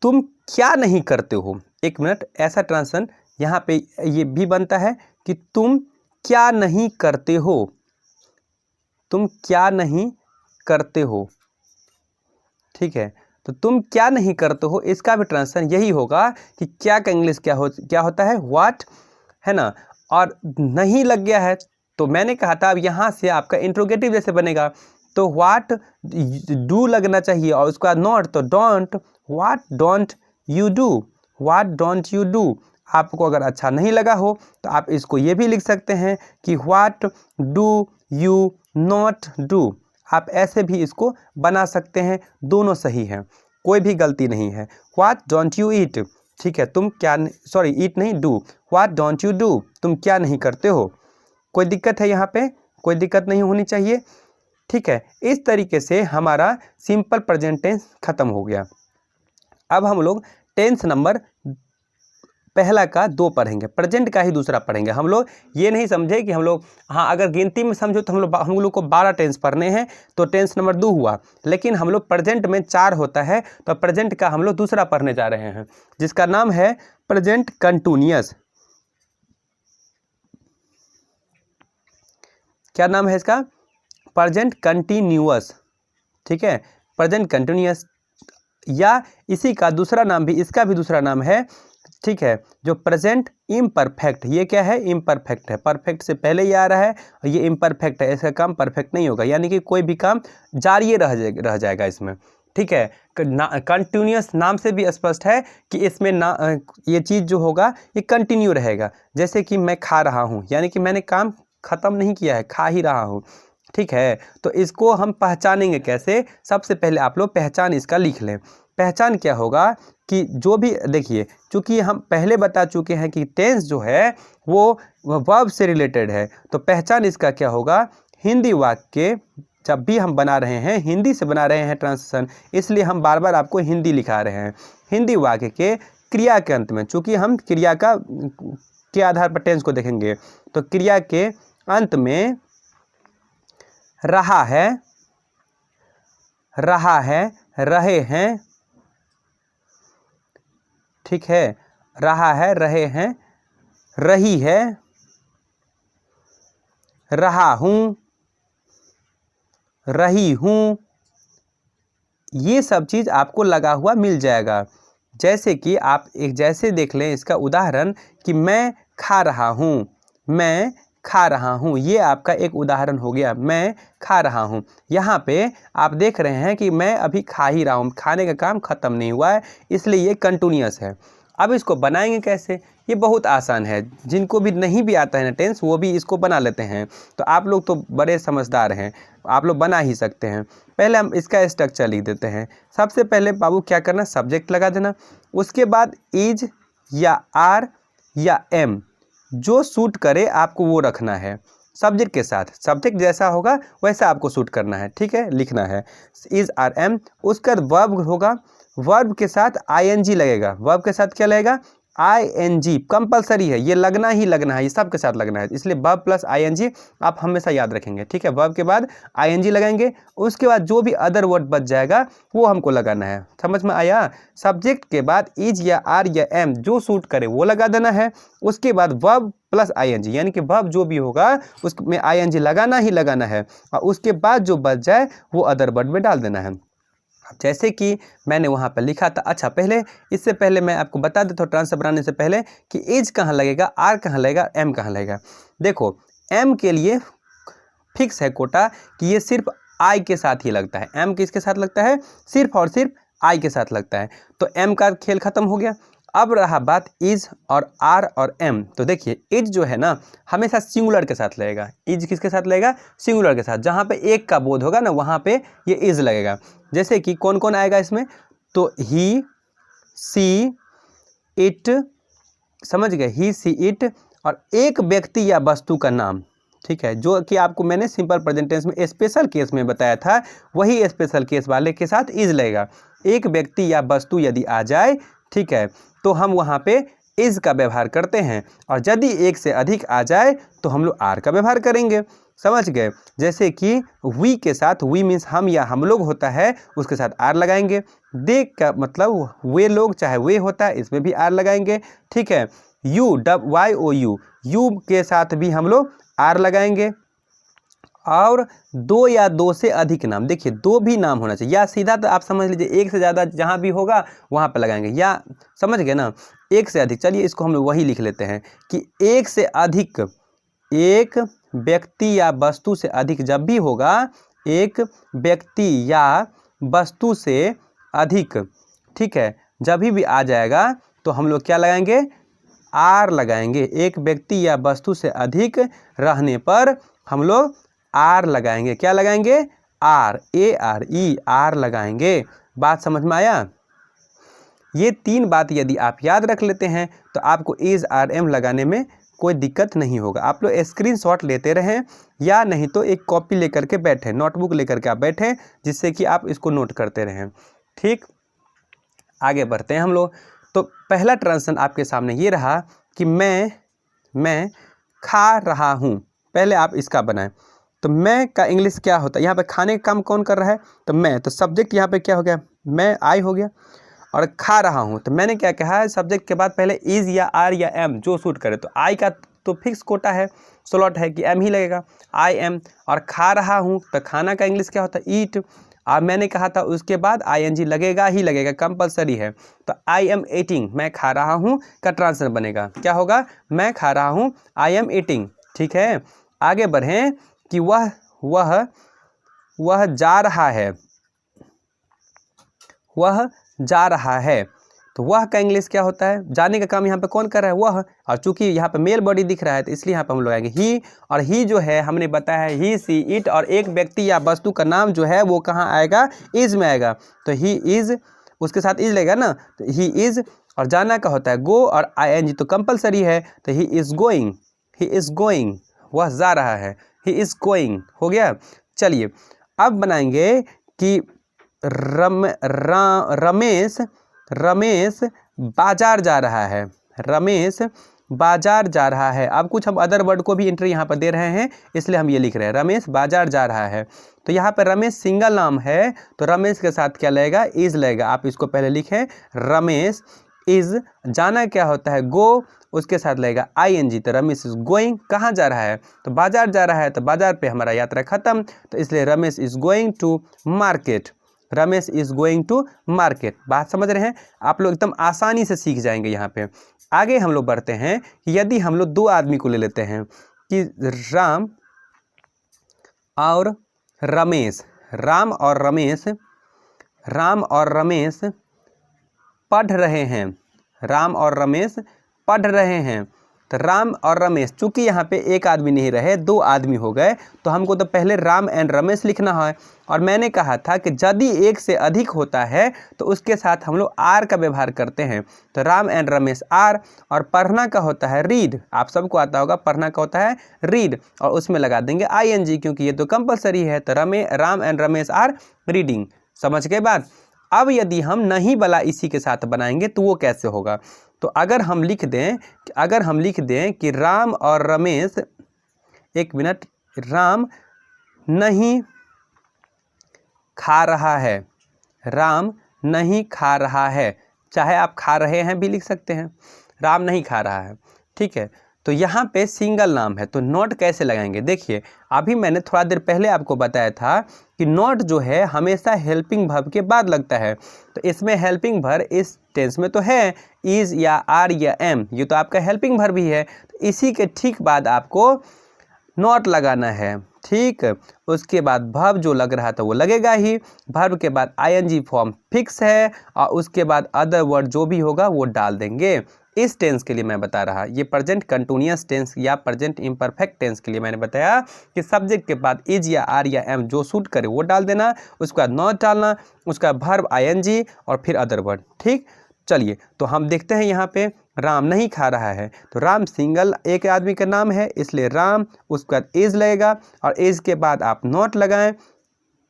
तुम क्या नहीं करते हो। एक मिनट, ऐसा ट्रांसलेशन यहाँ पे ये भी बनता है कि तुम क्या नहीं करते हो, तुम क्या नहीं करते हो। ठीक है, तो तुम क्या नहीं करते हो, इसका भी ट्रांसलेशन यही होगा कि क्या का इंग्लिश क्या होता है, व्हाट, है ना। और नहीं लग गया है तो मैंने कहा था अब यहाँ से आपका इंट्रोगेटिव जैसे बनेगा, तो व्हाट डू लगना चाहिए, और उसका नॉट तो don't, what don't you do, what don't you do. आपको अगर अच्छा नहीं लगा हो तो आप इसको ये भी लिख सकते हैं कि what do you not do, आप ऐसे भी इसको बना सकते हैं, दोनों सही हैं, कोई भी गलती नहीं है। व्हाट डोंट यू ईट, ठीक है, तुम क्या, सॉरी ईट नहीं, do, what don't you do, तुम क्या नहीं करते हो। कोई दिक्कत है यहाँ पे, कोई दिक्कत नहीं होनी चाहिए। ठीक है, इस तरीके से हमारा सिंपल प्रेजेंट टेंस खत्म हो गया। अब हम लोग टेंस नंबर पहला का 2 पढ़ेंगे, प्रेजेंट का ही दूसरा पढ़ेंगे। हम लोग ये नहीं समझे कि हम लोग, हाँ अगर गिनती में समझो तो हम लोग को 12 टेंस पढ़ने हैं, तो टेंस नंबर 2 हुआ। लेकिन हम लोग प्रेजेंट में 4 होता है, तो प्रेजेंट का हम लोग दूसरा पढ़ने जा रहे हैं, जिसका नाम है प्रेजेंट कंटिन्यूअस। क्या नाम है इसका, प्रेजेंट कंटिन्यूअस। ठीक है, प्रेजेंट कंटिन्यूअस, या इसी का दूसरा नाम भी, इसका भी दूसरा नाम है, ठीक है, जो प्रेजेंट इम्परफेक्ट। ये क्या है, इम्परफेक्ट है, परफेक्ट से पहले ही आ रहा है, और ये इम्परफेक्ट है, इसका काम परफेक्ट नहीं होगा, यानी कि कोई भी काम जारी रह जाएगा इसमें। ठीक है, कंटिन्यूअस नाम से भी स्पष्ट है कि इसमें ये चीज़ जो होगा ये कंटिन्यू रहेगा। जैसे कि मैं खा रहा हूँ, यानी कि मैंने काम ख़त्म नहीं किया है, खा ही रहा हूँ। ठीक है, तो इसको हम पहचानेंगे कैसे, सबसे पहले आप लोग पहचान इसका लिख लें। पहचान क्या होगा कि जो भी, देखिए चूँकि हम पहले बता चुके हैं कि टेंस जो है वो वर्ब से रिलेटेड है, तो पहचान इसका क्या होगा, हिंदी वाक्य जब भी हम बना रहे हैं, हिंदी से बना रहे हैं ट्रांसलेशन, इसलिए हम बार बार आपको हिंदी लिखा रहे हैं। हिंदी वाक्य के क्रिया के अंत में, चूँकि हम क्रिया के आधार पर टेंस को देखेंगे, तो क्रिया के अंत में रहा है, रहे हैं, ठीक है, रहा है, रहे हैं, रही है, रहा हूँ, रही हूँ, ये सब चीज़ आपको लगा हुआ मिल जाएगा। जैसे कि आप एक जैसे देख लें इसका उदाहरण कि मैं खा रहा हूँ, मैं खा रहा हूँ, ये आपका एक उदाहरण हो गया, मैं खा रहा हूँ। यहाँ पे आप देख रहे हैं कि मैं अभी खा ही रहा हूँ, खाने का काम ख़त्म नहीं हुआ है, इसलिए ये कंटिन्यूअस है। अब इसको बनाएंगे कैसे, ये बहुत आसान है, जिनको भी नहीं भी आता है ना टेंस वो भी इसको बना लेते हैं। तो आप लोग तो बड़े समझदार हैं, आप लोग बना ही सकते हैं। पहले हम इसका स्ट्रक्चर लिख देते हैं। सबसे पहले बाबू क्या करना, सब्जेक्ट लगा देना, उसके बाद इज या आर या एम जो सूट करे आपको वो रखना है सब्जेक्ट के साथ। सब्जेक्ट जैसा होगा वैसा आपको सूट करना है, ठीक है, लिखना है इज आर एम। उसके बाद वर्ब होगा, वर्ब के साथ आईएनजी लगेगा। वर्ब के साथ क्या लगेगा, आईएनजी कंपलसरी है, ये लगना ही लगना है, ये सब के साथ लगना है, इसलिए वर्ब प्लस आईएनजी आप हमेशा याद रखेंगे, ठीक है। वर्ब के बाद आईएनजी लगाएंगे, उसके बाद जो भी अदर वर्ड बच जाएगा वो हमको लगाना है। समझ में आया। सब्जेक्ट के बाद इज या आर या एम जो सूट करे वो लगा देना है। उसके बाद वर्ब प्लस आईएनजी, यानी कि वर्ब जो भी होगा उसमें आईएनजी लगाना ही लगाना है, और उसके बाद जो बच जाए वो अदर वर्ड में डाल देना है। जैसे कि मैंने वहाँ पर लिखा था। अच्छा, पहले इससे पहले मैं आपको बता देता हूँ ट्रांसफर बनाने से पहले कि एज कहाँ लगेगा, आर कहाँ लगेगा, एम कहाँ लगेगा। देखो एम के लिए फिक्स है कोटा कि ये सिर्फ आई के साथ ही लगता है। एम किसके साथ लगता है, सिर्फ और सिर्फ आई के साथ लगता है। तो एम का खेल खत्म हो गया। अब रहा बात इज और आर और एम। तो देखिए इज जो है ना हमेशा सिंगुलर के साथ लगेगा। इज किसके साथ लगेगा, सिंगुलर के साथ। जहाँ पे एक का बोध होगा ना वहाँ पे ये इज लगेगा। जैसे कि कौन कौन आएगा इसमें, तो ही सी इट, समझ गए, ही सी इट, और एक व्यक्ति या वस्तु का नाम, ठीक है, जो कि आपको मैंने सिंपल प्रेजेंट टेंस में स्पेशल केस में बताया था, वही स्पेशल केस वाले के साथ इज लगेगा। एक व्यक्ति या वस्तु यदि आ जाए, ठीक है, तो हम वहाँ पे इज का व्यवहार करते हैं, और यदि एक से अधिक आ जाए तो हम लोग आर का व्यवहार करेंगे। समझ गए। जैसे कि वी के साथ, वी मीन्स हम या हम लोग होता है, उसके साथ आर लगाएंगे। दे का मतलब वे लोग चाहे वे होता है, इसमें भी आर लगाएंगे, ठीक है। U Y O U, U के साथ भी हम लोग आर लगाएंगे। और दो या दो से अधिक नाम, देखिए दो भी नाम होना चाहिए, या सीधा तो आप समझ लीजिए एक से ज़्यादा जहाँ भी होगा वहाँ पर लगाएंगे, या समझ गए ना, एक से अधिक। चलिए इसको हम लोग वही लिख लेते हैं कि एक से अधिक, एक व्यक्ति या वस्तु से अधिक जब भी होगा, एक व्यक्ति या वस्तु से अधिक, ठीक है, जब भी आ जाएगा तो हम लोग क्या लगाएंगे, आर लगाएंगे। एक व्यक्ति या वस्तु से अधिक रहने पर हम लोग आर लगाएंगे। क्या लगाएंगे, R, A R E, R लगाएंगे। बात समझ में आया। ये तीन बात यदि आप याद रख लेते हैं तो आपको इज आर एम लगाने में कोई दिक्कत नहीं होगा। आप लोग स्क्रीनशॉट लेते रहें, या नहीं तो एक कॉपी लेकर के बैठें, नोटबुक लेकर के आप बैठें, जिससे कि आप इसको नोट करते रहें। ठीक, आगे बढ़ते हैं हम लोग। तो पहला ट्रांजिशन आपके सामने ये रहा कि मैं खा रहा हूँ। पहले आप इसका बनाएं। तो मैं का इंग्लिश क्या होता है, यहाँ पे खाने का काम कौन कर रहा है, तो मैं। तो सब्जेक्ट यहाँ पे क्या हो गया, मैं, आई हो गया। और खा रहा हूँ तो मैंने क्या कहा है, सब्जेक्ट के बाद पहले इज या आर या एम जो सूट करे। तो आई का तो फिक्स कोटा है, स्लॉट है कि एम ही लगेगा, आई एम। और खा रहा हूँ तो खाना का इंग्लिश क्या होता है, ईट। और मैंने कहा था उसके बाद आईएनजी लगेगा ही लगेगा, कंपलसरी है। तो आई एम ईटिंग, मैं खा रहा हूँ का ट्रांसलेशन बनेगा, क्या होगा, मैं खा रहा हूँ, आई एम ईटिंग। ठीक है, आगे बढ़ें कि वह जा रहा है, वह जा रहा है। तो वह का इंग्लिश क्या होता है, जाने का काम यहाँ पे कौन कर रहा है, वह। और चूंकि यहाँ पे मेल बॉडी दिख रहा है तो इसलिए यहाँ पे हम लोग आएंगे ही। और ही जो है हमने बताया है ही, सी, इट, और एक व्यक्ति या वस्तु का नाम जो है वो कहाँ आएगा, इज में आएगा। तो ही इज, उसके साथ इज लगेगा ना, तो ही इज। और जाना का होता है गो, और आईएनजी तो कंपलसरी है, तो he is going, he is going, वह जा रहा है, ही इज गोइंग हो गया। चलिए अब बनाएंगे कि रमेश बाजार जा रहा है, रमेश बाजार जा रहा है। अब कुछ हम अदर वर्ड को भी एंट्री यहाँ पर दे रहे हैं, इसलिए हम ये लिख रहे हैं रमेश बाजार जा रहा है। तो यहाँ पर रमेश सिंगल नाम है, तो रमेश के साथ क्या लगेगा, इज लगेगा। आप इसको पहले लिखें, रमेश इज। जाना क्या होता है, गो, उसके साथ लगेगा आईएनजी। तो रमेश इज गोइंग, कहाँ जा रहा है, तो बाजार जा रहा है। तो बाजार पे हमारा यात्रा खत्म, तो इसलिए Ramesh is going to market, Ramesh is going to market. बात समझ रहे हैं आप लोग, एकदम आसानी से सीख जाएंगे यहाँ पे। आगे हम लोग बढ़ते हैं कि यदि हम लोग दो आदमी को ले लेते हैं कि राम और रमेश, राम और रमेश पढ़ रहे हैं, राम और रमेश पढ़ रहे हैं। तो राम और रमेश, चूंकि यहाँ पे एक आदमी नहीं रहे, दो आदमी हो गए, तो हमको तो पहले राम एंड रमेश लिखना है। और मैंने कहा था कि यदि एक से अधिक होता है तो उसके साथ हम लोग आर का व्यवहार करते हैं। तो राम एंड रमेश आर, और पढ़ना का होता है रीड। आप सबको आता होगा, पढ़ना का होता है रीड, और उसमें लगा देंगे ING, क्योंकि ये तो कंपलसरी है। तो Ram and Ramesh are reading. समझ गए बात। अब यदि हम नहीं वाला इसी के साथ बनाएंगे तो वो कैसे होगा। तो अगर हम लिख दें कि राम और रमेश, एक मिनट, राम नहीं खा रहा है, राम नहीं खा रहा है, चाहे आप खा रहे हैं भी लिख सकते हैं, राम नहीं खा रहा है, ठीक है। तो यहाँ पे सिंगल नाम है, तो नॉट कैसे लगाएंगे। देखिए, अभी मैंने थोड़ा देर पहले आपको बताया था कि नॉट जो है हमेशा हेल्पिंग वर्ब के बाद लगता है। तो इसमें हेल्पिंग वर्ब इस टेंस में तो है इज़ या आर या एम, ये तो आपका हेल्पिंग वर्ब ही है। तो इसी के ठीक बाद आपको नॉट लगाना है, ठीक। उसके बाद वर्ब जो लग रहा था वो लगेगा ही। वर्ब के बाद ING फॉर्म फिक्स है, और उसके बाद अदर वर्ड जो भी होगा वो डाल देंगे। इस टेंस के लिए मैं बता रहा, ये प्रेजेंट कंटिन्यूअस टेंस या प्रेजेंट इम्परफेक्ट टेंस के लिए मैंने बताया कि सब्जेक्ट के बाद इज या आर या एम जो सूट करे वो डाल देना, उसके बाद नॉट डालना, उसका वर्ब ING और फिर अदर वर्ड, ठीक। चलिए, तो हम देखते हैं यहाँ पे राम नहीं खा रहा है, तो राम सिंगल एक आदमी का नाम है, इसलिए राम, उसके बाद इज लगेगा, और इज के बाद आप नॉट लगाएं,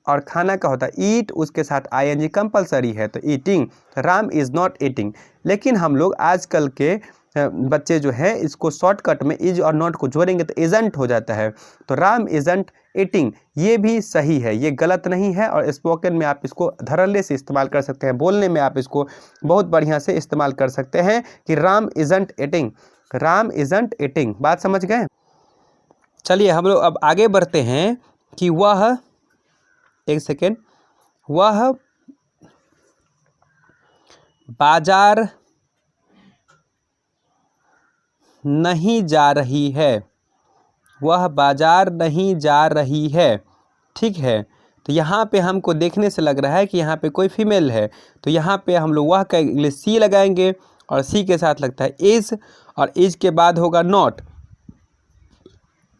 और खाना का होता है ईट, उसके साथ ING कंपलसरी है, तो eating. Ram is not eating. लेकिन हम लोग आजकल के बच्चे जो है इसको शॉर्टकट में इज और नॉट को जोड़ेंगे तो इजंट हो जाता है। तो राम इजंट ईटिंग, ये भी सही है, ये गलत नहीं है, और स्पोकन में आप इसको धड़ल्ले से इस्तेमाल कर सकते हैं, बोलने में आप इसको बहुत बढ़िया से इस्तेमाल कर सकते हैं कि Ram isn't eating, Ram isn't eating. बात समझ गए। चलिए, हम लोग अब आगे बढ़ते हैं कि वह, एक सेकेंड, वह बाजार नहीं जा रही है, वह बाजार नहीं जा रही है, ठीक है। तो यहाँ पे हमको देखने से लग रहा है कि यहाँ पे कोई फीमेल है, तो यहाँ पे हम लोग वह का इंग्लिश सी लगाएंगे, और सी के साथ लगता है इज, और इज के बाद होगा नॉट।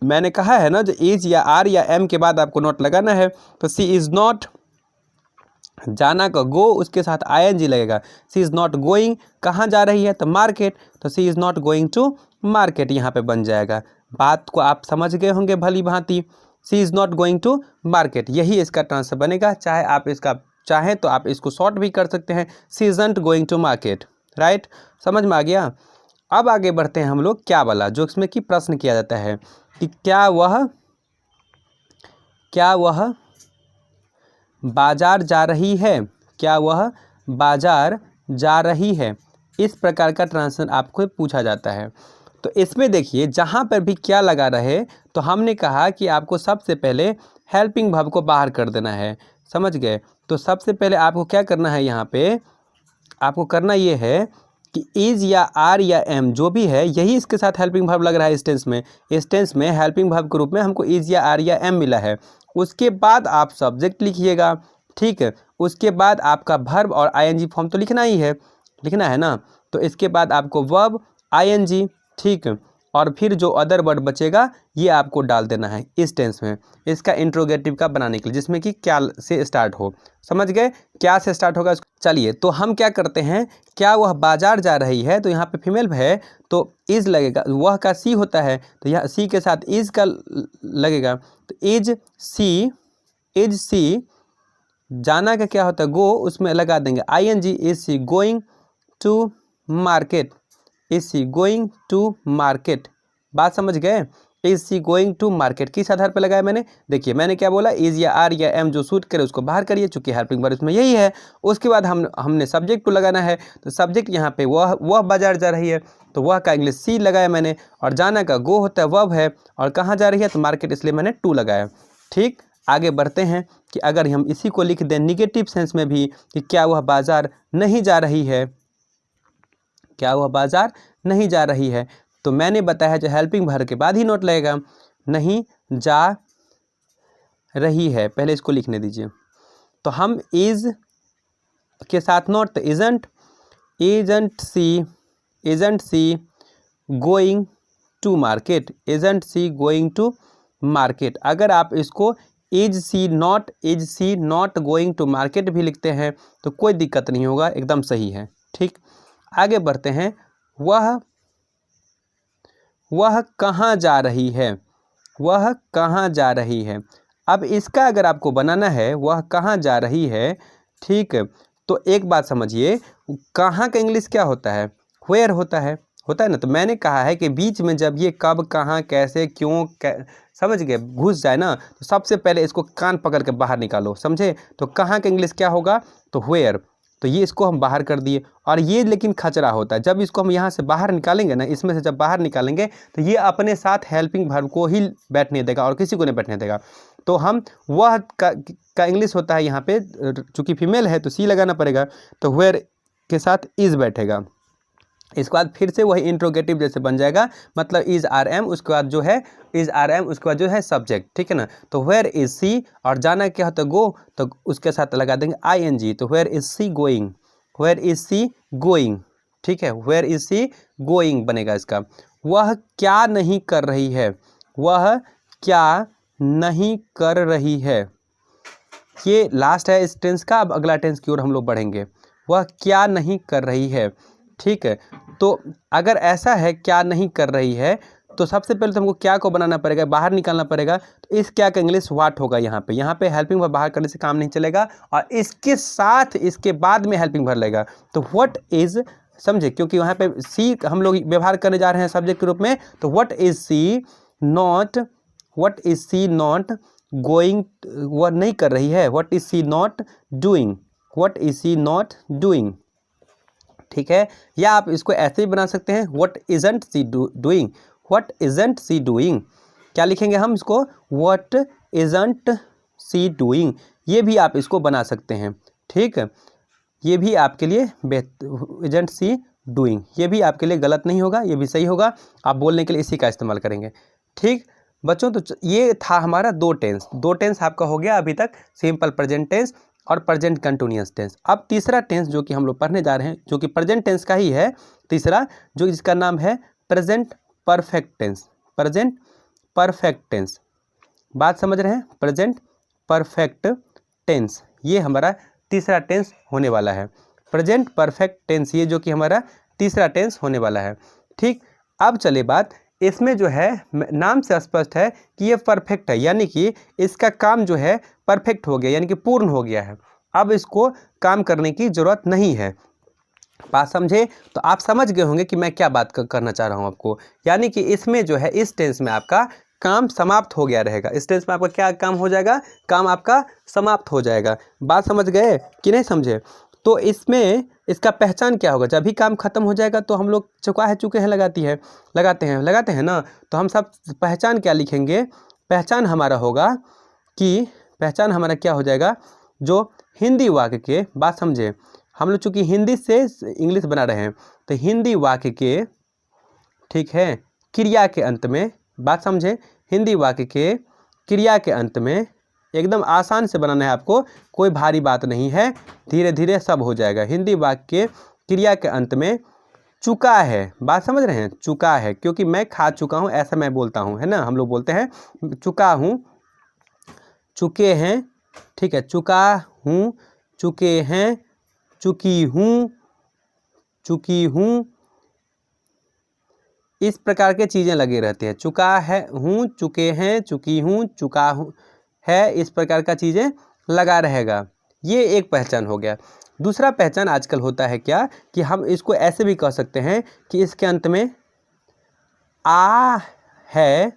मैंने कहा है ना, जो इज या आर या एम के बाद आपको नॉट लगाना है। तो सी इज़ नॉट, जाना का गो, उसके साथ ING लगेगा। सी इज़ नॉट गोइंग, कहाँ जा रही है, तो मार्केट, तो she is not going to market यहाँ पे बन जाएगा। बात को आप समझ गए होंगे भली भांति। She is not going to market, यही इसका ट्रांसफर बनेगा। चाहे आप इसका चाहें तो आप इसको शॉर्ट भी कर सकते हैं, she isn't going to market, right. समझ में आ गया। अब आगे बढ़ते हैं हम लोग क्या वाला, जो इसमें कि प्रश्न किया जाता है कि क्या वह बाजार जा रही है, क्या वह बाजार जा रही है, इस प्रकार का ट्रांसलेशन आपको पूछा जाता है। तो इसमें देखिए, जहाँ पर भी क्या लगा रहे, तो हमने कहा कि आपको सबसे पहले हेल्पिंग वर्ब को बाहर कर देना है। समझ गए। तो सबसे पहले आपको क्या करना है, यहाँ पे आपको करना ये है कि इज या आर या एम जो भी है, यही इसके साथ हेल्पिंग वर्ब लग रहा है इस टेंस में। इस टेंस में हेल्पिंग वर्ब के रूप में हमको इज या आर या एम मिला है। उसके बाद आप सब्जेक्ट लिखिएगा, ठीक है। उसके बाद आपका वर्ब और ING फॉर्म तो लिखना ही है, लिखना है ना। तो इसके बाद आपको वर्ब ING, ठीक, और फिर जो अदर वर्ड बचेगा ये आपको डाल देना है इस टेंस में, इसका इंट्रोगेटिव का बनाने के लिए, जिसमें कि क्या से स्टार्ट हो। समझ गए, क्या से स्टार्ट होगा। चलिए, तो हम क्या करते हैं, क्या वह बाजार जा रही है, तो यहाँ पे फीमेल है तो इज लगेगा, वह का सी होता है, तो यहाँ सी के साथ इज का लगेगा, तो इज सी, जाना का क्या होता है गो, उसमें लगा देंगे ING, is she going to market, is she going to market. बात समझ गए। Is she going to market किस आधार पर लगाया मैंने, देखिए मैंने क्या बोला, इज या आर या एम जो सूट करे उसको बाहर करिए, चूंकि हेल्पिंग वर्ब इसमें यही है। उसके बाद हमने सब्जेक्ट को लगाना है, तो सब्जेक्ट यहाँ पे वह बाजार जा रही है, तो वह का इंग्लिश सी लगाया मैंने, और जाना का गो होता है वर्ब है, और कहाँ जा रही है, तो मार्केट, इसलिए मैंने टू लगाया, ठीक। आगे बढ़ते हैं कि अगर हम इसी को लिख दें निगेटिव सेंस में भी कि क्या वह बाजार नहीं जा रही है, क्या वह बाजार नहीं जा रही है, तो मैंने बताया जो हेल्पिंग वर्ब के बाद ही नोट लगेगा, नहीं जा रही है, पहले इसको लिखने दीजिए। तो हम इज के साथ नोट, तो isn't she isn't she going to market, isn't she going to market. अगर आप इसको is she not going to market भी लिखते हैं तो कोई दिक्कत नहीं होगा, एकदम सही है। ठीक, आगे बढ़ते हैं। वह कहाँ जा रही है, वह कहाँ जा रही है। अब इसका अगर आपको बनाना है वह कहाँ जा रही है, ठीक, तो एक बात समझिए, कहाँ का इंग्लिश क्या होता है, वेयर होता है ना। तो मैंने कहा है कि बीच में जब ये कब, कहाँ, कैसे, क्यों, समझ गए, घुस जाए ना, तो सबसे पहले इसको कान पकड़ के बाहर निकालो, समझे। तो कहाँ का इंग्लिश क्या होगा, तो वेयर। तो ये इसको हम बाहर कर दिए, और ये लेकिन खचरा होता है। जब इसको हम यहाँ से बाहर निकालेंगे ना, इसमें से जब बाहर निकालेंगे तो ये अपने साथ हेल्पिंग वर्ब को ही बैठने देगा और किसी को नहीं बैठने देगा। तो हम वह का इंग्लिश होता है यहाँ पे, चूँकि फीमेल है तो सी लगाना पड़ेगा, तो वेयर के साथ इज बैठेगा। इसके बाद फिर से वही इंट्रोगेटिव जैसे बन जाएगा, मतलब इज आर एम, उसके बाद जो है इज आर एम, उसके बाद जो है सब्जेक्ट, ठीक है ना। तो वेयर इज सी, और जाना क्या होता है गो, तो उसके साथ लगा देंगे आई एन जी। तो where is she going, where is she going, ठीक है, वेयर इज सी गोइंग बनेगा इसका। वह क्या नहीं कर रही है, वह क्या नहीं कर रही है, ये लास्ट है इस टेंस का। अब अगला टेंस की ओर हम लोग बढ़ेंगे। वह क्या नहीं कर रही है, ठीक है। तो अगर ऐसा है क्या नहीं कर रही है, तो सबसे पहले तो हमको क्या को बनाना पड़ेगा, बाहर निकालना पड़ेगा। तो इस क्या का इंग्लिश व्हाट होगा यहाँ पे हेल्पिंग वर्ब बाहर करने से काम नहीं चलेगा, और इसके साथ इसके बाद में हेल्पिंग वर्ब लगेगा। तो व्हाट इज, समझे, क्योंकि वहाँ पे सी हम लोग व्यवहार करने जा रहे हैं सब्जेक्ट के रूप में। तो what is she not, what is she not going, वह नहीं कर रही है। What is she not doing, what is she not doing, ठीक है। या आप इसको ऐसे ही बना सकते हैं, what isn't she doing, what isn't she doing. क्या लिखेंगे हम इसको, व्हाट इजंट सी डूइंग, ये भी आप इसको बना सकते हैं, ठीक है। ये भी आपके लिए इजंट सी डूइंग, ये भी आपके लिए गलत नहीं होगा, ये भी सही होगा। आप बोलने के लिए इसी का इस्तेमाल करेंगे, ठीक बच्चों। तो ये था हमारा दो टेंस आपका हो गया अभी तक, सिंपल प्रेजेंट टेंस और प्रेजेंट कंटिन्यूअस टेंस। अब तीसरा टेंस जो कि हम लोग पढ़ने जा रहे हैं, जो कि प्रेजेंट टेंस का ही है तीसरा, जो जिसका नाम है present perfect tense, present perfect tense. बात समझ रहे हैं, प्रेजेंट परफेक्ट टेंस, ये हमारा तीसरा टेंस होने वाला है। प्रेजेंट परफेक्ट टेंस, ये जो कि हमारा तीसरा टेंस होने वाला है, ठीक। अब चले बात, इसमें जो है नाम से स्पष्ट है कि ये परफेक्ट है, यानी कि इसका काम जो है परफेक्ट हो गया, यानी कि पूर्ण हो गया है। अब इसको काम करने की ज़रूरत नहीं है। बात समझे, तो आप समझ गए होंगे कि मैं क्या बात करना चाह रहा हूँ आपको। यानी कि इसमें जो है इस टेंस में आपका काम समाप्त हो गया रहेगा। इस टेंस में आपका क्या काम हो जाएगा, काम आपका समाप्त हो जाएगा। बात समझ गए कि नहीं समझे। तो इसमें इसका पहचान क्या होगा, जब भी काम खत्म हो जाएगा तो हम लोग चुके हैं लगाते हैं ना। तो हम सब पहचान क्या लिखेंगे, पहचान हमारा होगा कि पहचान हमारा क्या हो जाएगा, जो हिंदी वाक्य के, बात समझे, हम लोग चूँकि हिंदी से इंग्लिश बना रहे हैं, तो हिंदी वाक्य के, ठीक है, क्रिया के अंत में, बात समझे, हिंदी वाक्य के क्रिया के अंत में एकदम आसान से बनाना है आपको, कोई भारी बात नहीं है, धीरे धीरे सब हो जाएगा। हिंदी वाक्य के क्रिया के अंत में चुका है, बात समझ रहे हैं, चुका है, क्योंकि मैं खा चुका हूँ ऐसा मैं बोलता हूँ, है ना, हम लोग बोलते हैं चुका हूँ, चुके हैं, ठीक है, चुका हूँ, चुके हैं, चुकी हूँ, चुकी हूँ, इस प्रकार के चीज़ें लगे रहते हैं। चुका है हूँ, चुके हैं, चुकी हूँ, चुका हूँ है, इस प्रकार का चीज़ें लगा रहेगा। ये एक पहचान हो गया। दूसरा पहचान आजकल होता है क्या, कि हम इसको ऐसे भी कह सकते हैं कि इसके अंत में आ है,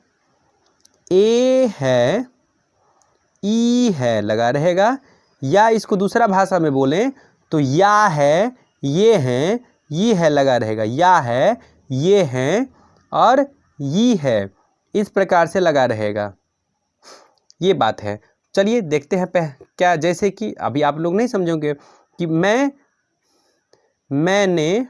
ए है, ई है लगा रहेगा। या इसको दूसरा भाषा में बोलें तो या है, ये हैं, ये है लगा रहेगा। या है, ये हैं और ये है, इस प्रकार से लगा रहेगा। ये बात है। चलिए देखते हैं क्या, जैसे कि अभी आप लोग नहीं समझोगे कि मैंने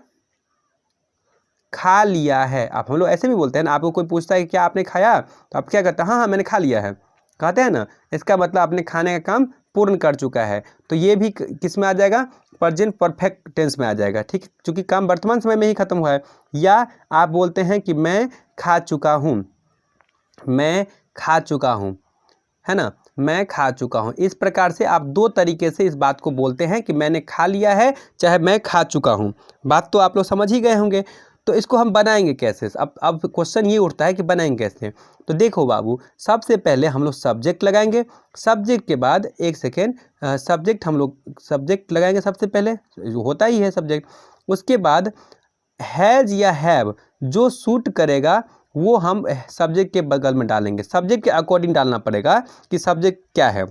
खा लिया है, आप हम लोग ऐसे भी बोलते हैं ना। आपको कोई पूछता है कि क्या आपने खाया, तो आप क्या कहते हैं, हाँ हाँ मैंने खा लिया है, कहते हैं ना। इसका मतलब आपने खाने का काम पूर्ण कर चुका है, तो ये भी किस में आ जाएगा, प्रेजेंट परफेक्ट टेंस में आ जाएगा। ठीक, क्योंकि काम वर्तमान समय में ही खत्म हुआ है। या आप बोलते हैं कि मैं खा चुका हूँ, मैं खा चुका हूँ, है ना, मैं खा चुका हूँ। इस प्रकार से आप दो तरीके से इस बात को बोलते हैं कि मैंने खा लिया है, चाहे मैं खा चुका हूँ। बात तो आप लोग समझ ही गए होंगे। तो इसको हम बनाएंगे कैसे? अब क्वेश्चन ये उठता है कि बनाएंगे कैसे। तो देखो बाबू, सबसे पहले हम लोग सब्जेक्ट लगाएंगे। सब्जेक्ट के बाद एक सेकेंड, सब्जेक्ट हम लोग सब्जेक्ट लगाएंगे सबसे पहले, होता ही है सब्जेक्ट। उसके बाद हैज़ या हैव जो सूट करेगा वो हम सब्जेक्ट के बगल में डालेंगे। सब्जेक्ट के अकॉर्डिंग डालना पड़ेगा कि सब्जेक्ट क्या है।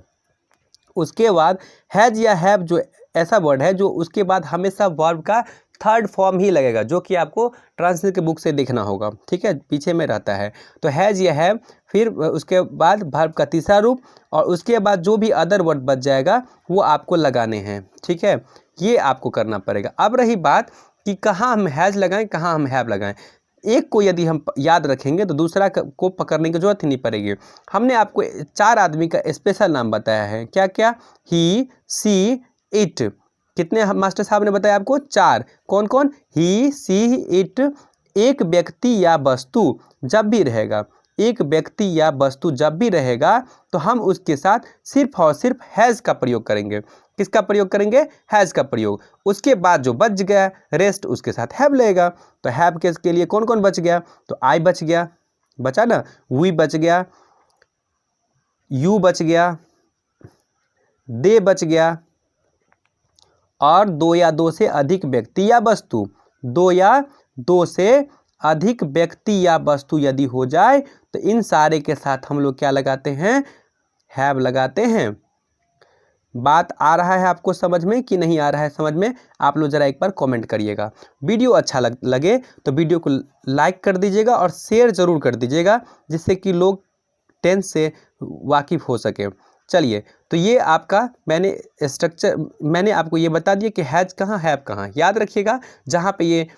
उसके बाद हैज़ या हैव जो ऐसा वर्ड है जो उसके बाद हमेशा वर्ब का थर्ड फॉर्म ही लगेगा, जो कि आपको ट्रांसलेशन के बुक से देखना होगा। ठीक है, पीछे में रहता है। तो हैज़ या हैव, फिर उसके बाद वर्ब का तीसरा रूप, और उसके बाद जो भी अदर वर्ड बच जाएगा वो आपको लगाने हैं। ठीक है, ये आपको करना पड़ेगा। अब रही बात कि कहाँ हम हैज़ लगाएं, कहाँ हम हैव लगाएं। एक को यदि हम याद रखेंगे तो दूसरा को पकड़ने की जरूरत ही नहीं पड़ेगी। हमने आपको 4 आदमी का स्पेशल नाम बताया है। क्या क्या? ही, सी, इट। कितने मास्टर साहब ने बताया आपको? 4। कौन कौन? ही, सी, इट। एक व्यक्ति या वस्तु जब भी रहेगा, एक व्यक्ति या वस्तु जब भी रहेगा तो हम उसके साथ सिर्फ और सिर्फ हैज़ का प्रयोग करेंगे। किसका प्रयोग करेंगे? हैज़ का प्रयोग। उसके बाद जो बच गया रेस्ट उसके साथ हैव लगेगा। तो हैव केस के लिए कौन कौन बच गया? तो आई बच गया, बचा ना, वी बच गया, यू बच गया, दे बच गया, और 2 या 2 से अधिक व्यक्ति या वस्तु। 2 या 2 से अधिक व्यक्ति या वस्तु यदि हो जाए तो इन सारे के साथ हम लोग क्या लगाते हैं? हैव लगाते हैं। बात आ रहा है आपको समझ में कि नहीं आ रहा है समझ में? आप लोग ज़रा एक बार कमेंट करिएगा। वीडियो अच्छा लगे तो वीडियो को लाइक कर दीजिएगा और शेयर ज़रूर कर दीजिएगा, जिससे कि लोग टेंस से वाकिफ़ हो सके। चलिए, तो ये आपका मैंने स्ट्रक्चर मैंने आपको ये बता दिया कि हैज़ कहाँ, हैव कहाँ। याद रखिएगा, जहाँ पे ये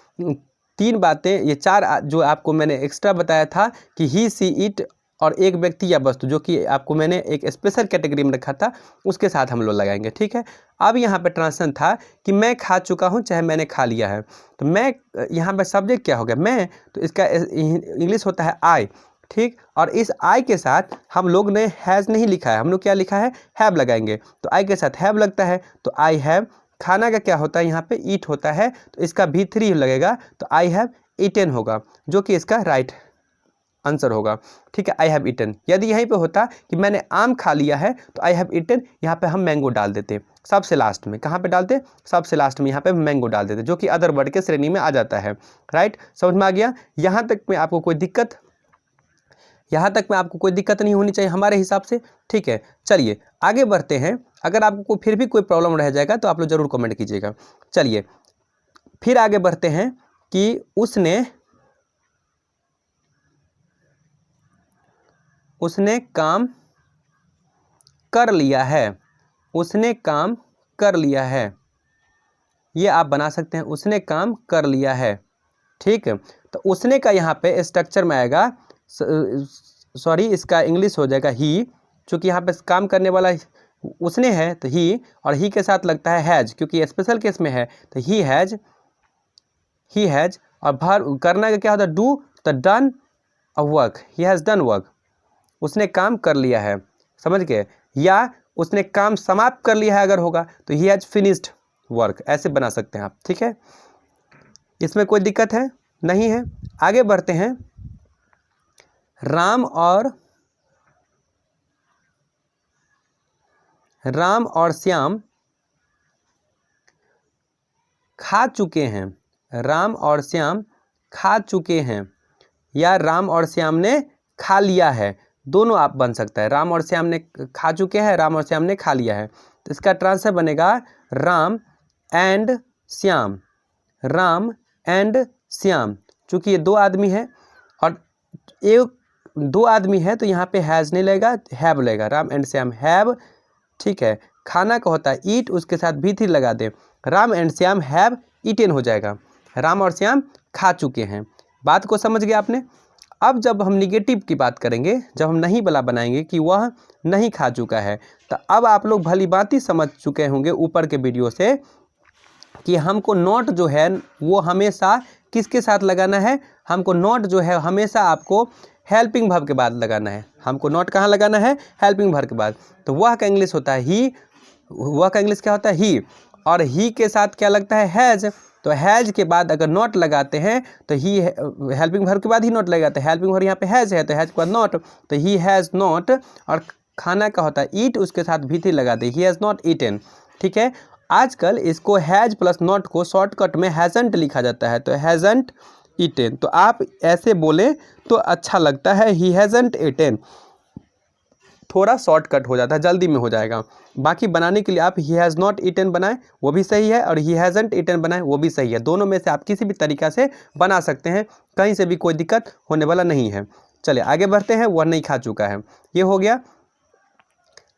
3 बातें, ये 4 जो आपको मैंने एक्स्ट्रा बताया था कि ही, सी, इट और एक व्यक्ति या वस्तु, जो कि आपको मैंने एक स्पेशल कैटेगरी में रखा था, उसके साथ हम लोग लगाएंगे। ठीक है, अब यहाँ पे ट्रांसलेशन था कि मैं खा चुका हूँ, चाहे मैंने खा लिया है। तो मैं, यहाँ पे सब्जेक्ट क्या हो गया? मैं। तो इसका इंग्लिश होता है आई। ठीक, और इस आई के साथ हम लोग ने हैज़ नहीं लिखा है, हम लोग क्या लिखा है? हैव लगाएंगे। तो आई के साथ हैव लगता है, तो आई हैव। खाना का क्या होता है? यहाँ पे ईट होता है, तो इसका भी 3 लगेगा, तो आई हैव ईटन होगा, जो कि इसका राइट आंसर होगा। ठीक है, आई हैव ईटन। यदि यहीं पे होता कि मैंने आम खा लिया है, तो आई हैव ईटन, यहाँ पे हम मैंगो डाल देते सबसे लास्ट में। कहाँ पे डालते? सबसे लास्ट में, यहाँ पे मैंगो डाल देते, जो कि अदर वर्ड के श्रेणी में आ जाता है। राइट, समझ में आ गया? यहाँ तक में आपको कोई दिक्कत, यहाँ तक में आपको कोई दिक्कत नहीं होनी चाहिए हमारे हिसाब से। ठीक है, चलिए आगे बढ़ते हैं। अगर आपको फिर भी कोई प्रॉब्लम रह जाएगा तो आप लोग ज़रूर कमेंट कीजिएगा। चलिए फिर आगे बढ़ते हैं कि उसने काम कर लिया है। उसने काम कर लिया है, ये आप बना सकते हैं, उसने काम कर लिया है। ठीक है, तो उसने का यहाँ पे स्ट्रक्चर में आएगा, सॉरी इसका इंग्लिश हो जाएगा ही, चूँकि यहाँ पे काम करने वाला उसने है तो ही, और ही के साथ लगता है हैज़, क्योंकि स्पेशल केस में है। तो ही हैज़, और भर करना का क्या होता है? डू, तो done a work, he has done work. उसने काम कर लिया है, समझ गए? या उसने काम समाप्त कर लिया है अगर होगा तो ही हैज़ फिनिश्ड वर्क, ऐसे बना सकते हैं आप। ठीक है, इसमें कोई दिक्कत है? नहीं है। आगे बढ़ते हैं। राम और श्याम खा चुके हैं। राम और श्याम खा चुके हैं, या राम और श्याम ने खा लिया है, दोनों आप बन सकता है। राम और श्याम ने खा चुके हैं, राम और श्याम ने खा लिया है। तो इसका ट्रांसलेशन बनेगा राम एंड श्याम। राम एंड श्याम, चूँकि ये 2 आदमी है और एक 2 आदमी है तो यहाँ पे हैज़ नहीं लगेगा, हैव लगेगा। Ram and Shyam have. ठीक है, खाना का होता है ईट, उसके साथ भी 3 लगा दे, Ram and Shyam have eaten हो जाएगा। राम और श्याम खा चुके हैं। बात को समझ गया आपने? अब जब हम निगेटिव की बात करेंगे, जब हम नहीं वाला बनाएंगे कि वह नहीं खा चुका है, तो अब आप लोग भली भांति समझ चुके होंगे ऊपर के वीडियो से कि हमको नॉट जो है वो हमेशा किसके साथ लगाना है। हमको नॉट जो है हमेशा आपको हेल्पिंग वर्ब के बाद लगाना है। हमको नॉट कहाँ लगाना है? हेल्पिंग वर्ब के बाद। तो वह का इंग्लिश होता है ही, वह का इंग्लिश क्या होता है? ही। और ही के साथ क्या लगता है? हैज़। तो हैज़ के बाद अगर नॉट लगाते हैं तो ही, हेल्पिंग वर्ब के बाद ही नॉट लगाते हैं। हेल्पिंग वर्ब यहाँ पे हैज़ है तो हैज़ के बाद नॉट, तो ही हैज़ नॉट। और खाना का होता है ईट, उसके साथ भी थी लगाते ही हैज़ नॉट ईटन। ठीक है, आजकल इसको हैज़ प्लस नॉट को शॉर्टकट में हैज़ंट लिखा जाता है, तो हैज़ंट ईटन। तो आप ऐसे बोले तो अच्छा लगता है, ही हैज़ंट ईटन। थोड़ा शॉर्टकट हो जाता है, जल्दी में हो जाएगा। बाकी बनाने के लिए आप ही हैज़ नॉट ईटन बनाएं, वो भी सही है, और ही हैज़ंट ईटन बनाएं, वो भी सही है। दोनों में से आप किसी भी तरीक़ा से बना सकते हैं, कहीं से भी कोई दिक्कत होने वाला नहीं है। चलिए आगे बढ़ते हैं। वह नहीं खा चुका है, ये हो गया।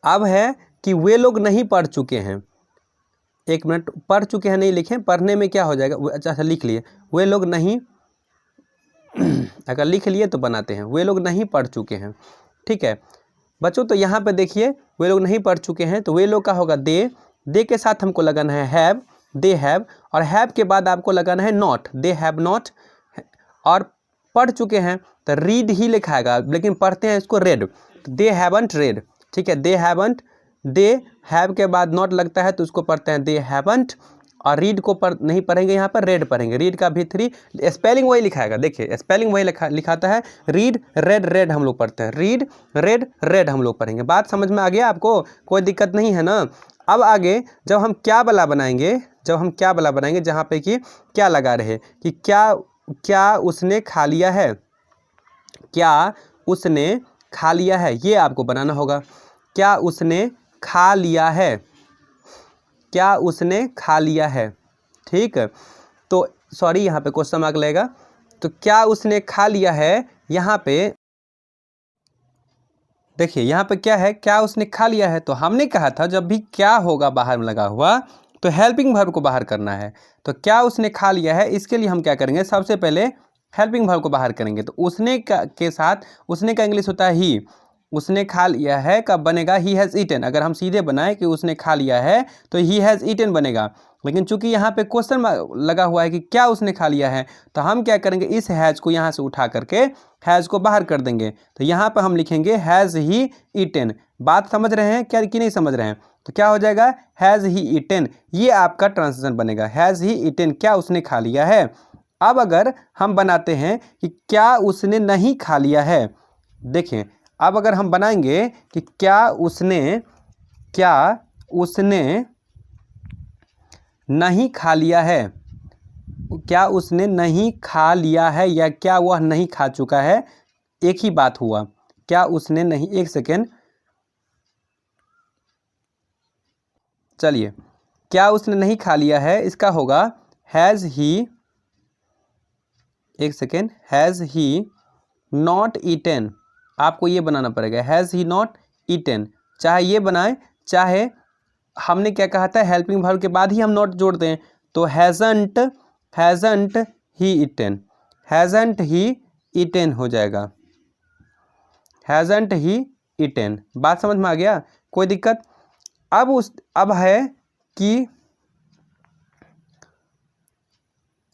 अब है कि वे लोग नहीं पढ़ चुके हैं। एक मिनट, पढ़ चुके हैं नहीं लिखें, पढ़ने में क्या हो जाएगा? अच्छा लिख लिए, वे लोग नहीं अगर लिख लिए तो बनाते हैं, वे लोग नहीं पढ़ चुके हैं। ठीक है बच्चों, तो यहाँ पे देखिए वे लोग नहीं पढ़ चुके हैं, तो वे लोग का होगा दे। दे के साथ हमको लगाना है हैव, दे हैव। और हैव के बाद आपको लगाना है नॉट, दे हैव नॉट। और पढ़ चुके हैं तो रीड ही लिखाएगा, लेकिन पढ़ते हैं इसको रेड, तो दे हैवंट रेड। ठीक है, दे हैवंट, दे हैव के बाद नॉट लगता है तो उसको पढ़ते हैं दे हैवंट। और रीड को नहीं पढ़ेंगे, यहाँ पर रेड पढ़ेंगे। रीड का भी 3, स्पेलिंग वही लिखाएगा। देखिए स्पेलिंग वही लिखाता है, रीड रेड, रेड हम लोग पढ़ते हैं, रीड रेड, रेड हम लोग पढ़ेंगे। बात समझ में आ गया आपको? कोई दिक्कत नहीं है ना? अब आगे जब हम क्या वाला बनाएंगे, जब हम क्या वाला बनाएंगे जहाँ पे कि क्या लगा रहे कि क्या उसने खा लिया है, क्या उसने खा लिया है, ये आपको बनाना होगा। क्या उसने खा लिया है, क्या उसने खा लिया है। ठीक, तो सॉरी यहाँ पे क्वेश्चन मार्क लगेगा। तो क्या उसने खा लिया है, यहाँ पे देखिए यहाँ पे क्या है? क्या उसने खा लिया है। तो हमने कहा था जब भी क्या होगा बाहर में लगा हुआ तो हेल्पिंग वर्ब को बाहर करना है। तो क्या उसने खा लिया है, इसके लिए हम क्या करेंगे? सबसे पहले हेल्पिंग वर्ब को बाहर करेंगे। तो उसने के साथ, उसने का इंग्लिश होता है ही। उसने खा लिया है कब बनेगा? He has eaten. अगर हम सीधे बनाए कि उसने खा लिया है तो ही हैज़ ईटन बनेगा, लेकिन चूंकि यहाँ पे क्वेश्चन लगा हुआ है कि क्या उसने खा लिया है, तो हम क्या करेंगे? इस हैज़ को यहाँ से उठा करके हैज़ को बाहर कर देंगे। तो यहाँ पर हम लिखेंगे हैज़ ही ईटन। बात समझ रहे हैं क्या कि नहीं समझ रहे हैं? तो क्या हो जाएगा? हैज़ ही ईटन, ये आपका ट्रांसलेशन बनेगा, हैज़ ही ईटन, क्या उसने खा लिया है। अब अगर हम बनाते हैं कि क्या उसने नहीं खा लिया है, देखें अब अगर हम बनाएंगे कि क्या उसने नहीं खा लिया है, क्या उसने नहीं खा लिया है या क्या वह नहीं खा चुका है, एक ही बात हुआ। क्या उसने नहीं, एक सेकेंड, चलिए, क्या उसने नहीं खा लिया है, इसका होगा हैज़ ही, एक second, has he not eaten. आपको ये बनाना पड़ेगा, हैज़ ही नॉट ईटन। चाहे ये बनाए, चाहे हमने क्या कहा था? हेल्पिंग वर्ब के बाद ही हम नॉट जोड़ते हैं, तो हैज़ंट ही ईटन, हैज़ंट ही ईटन हो जाएगा, हैज़ंट ही ईटन। बात समझ में आ गया? कोई दिक्कत? अब है कि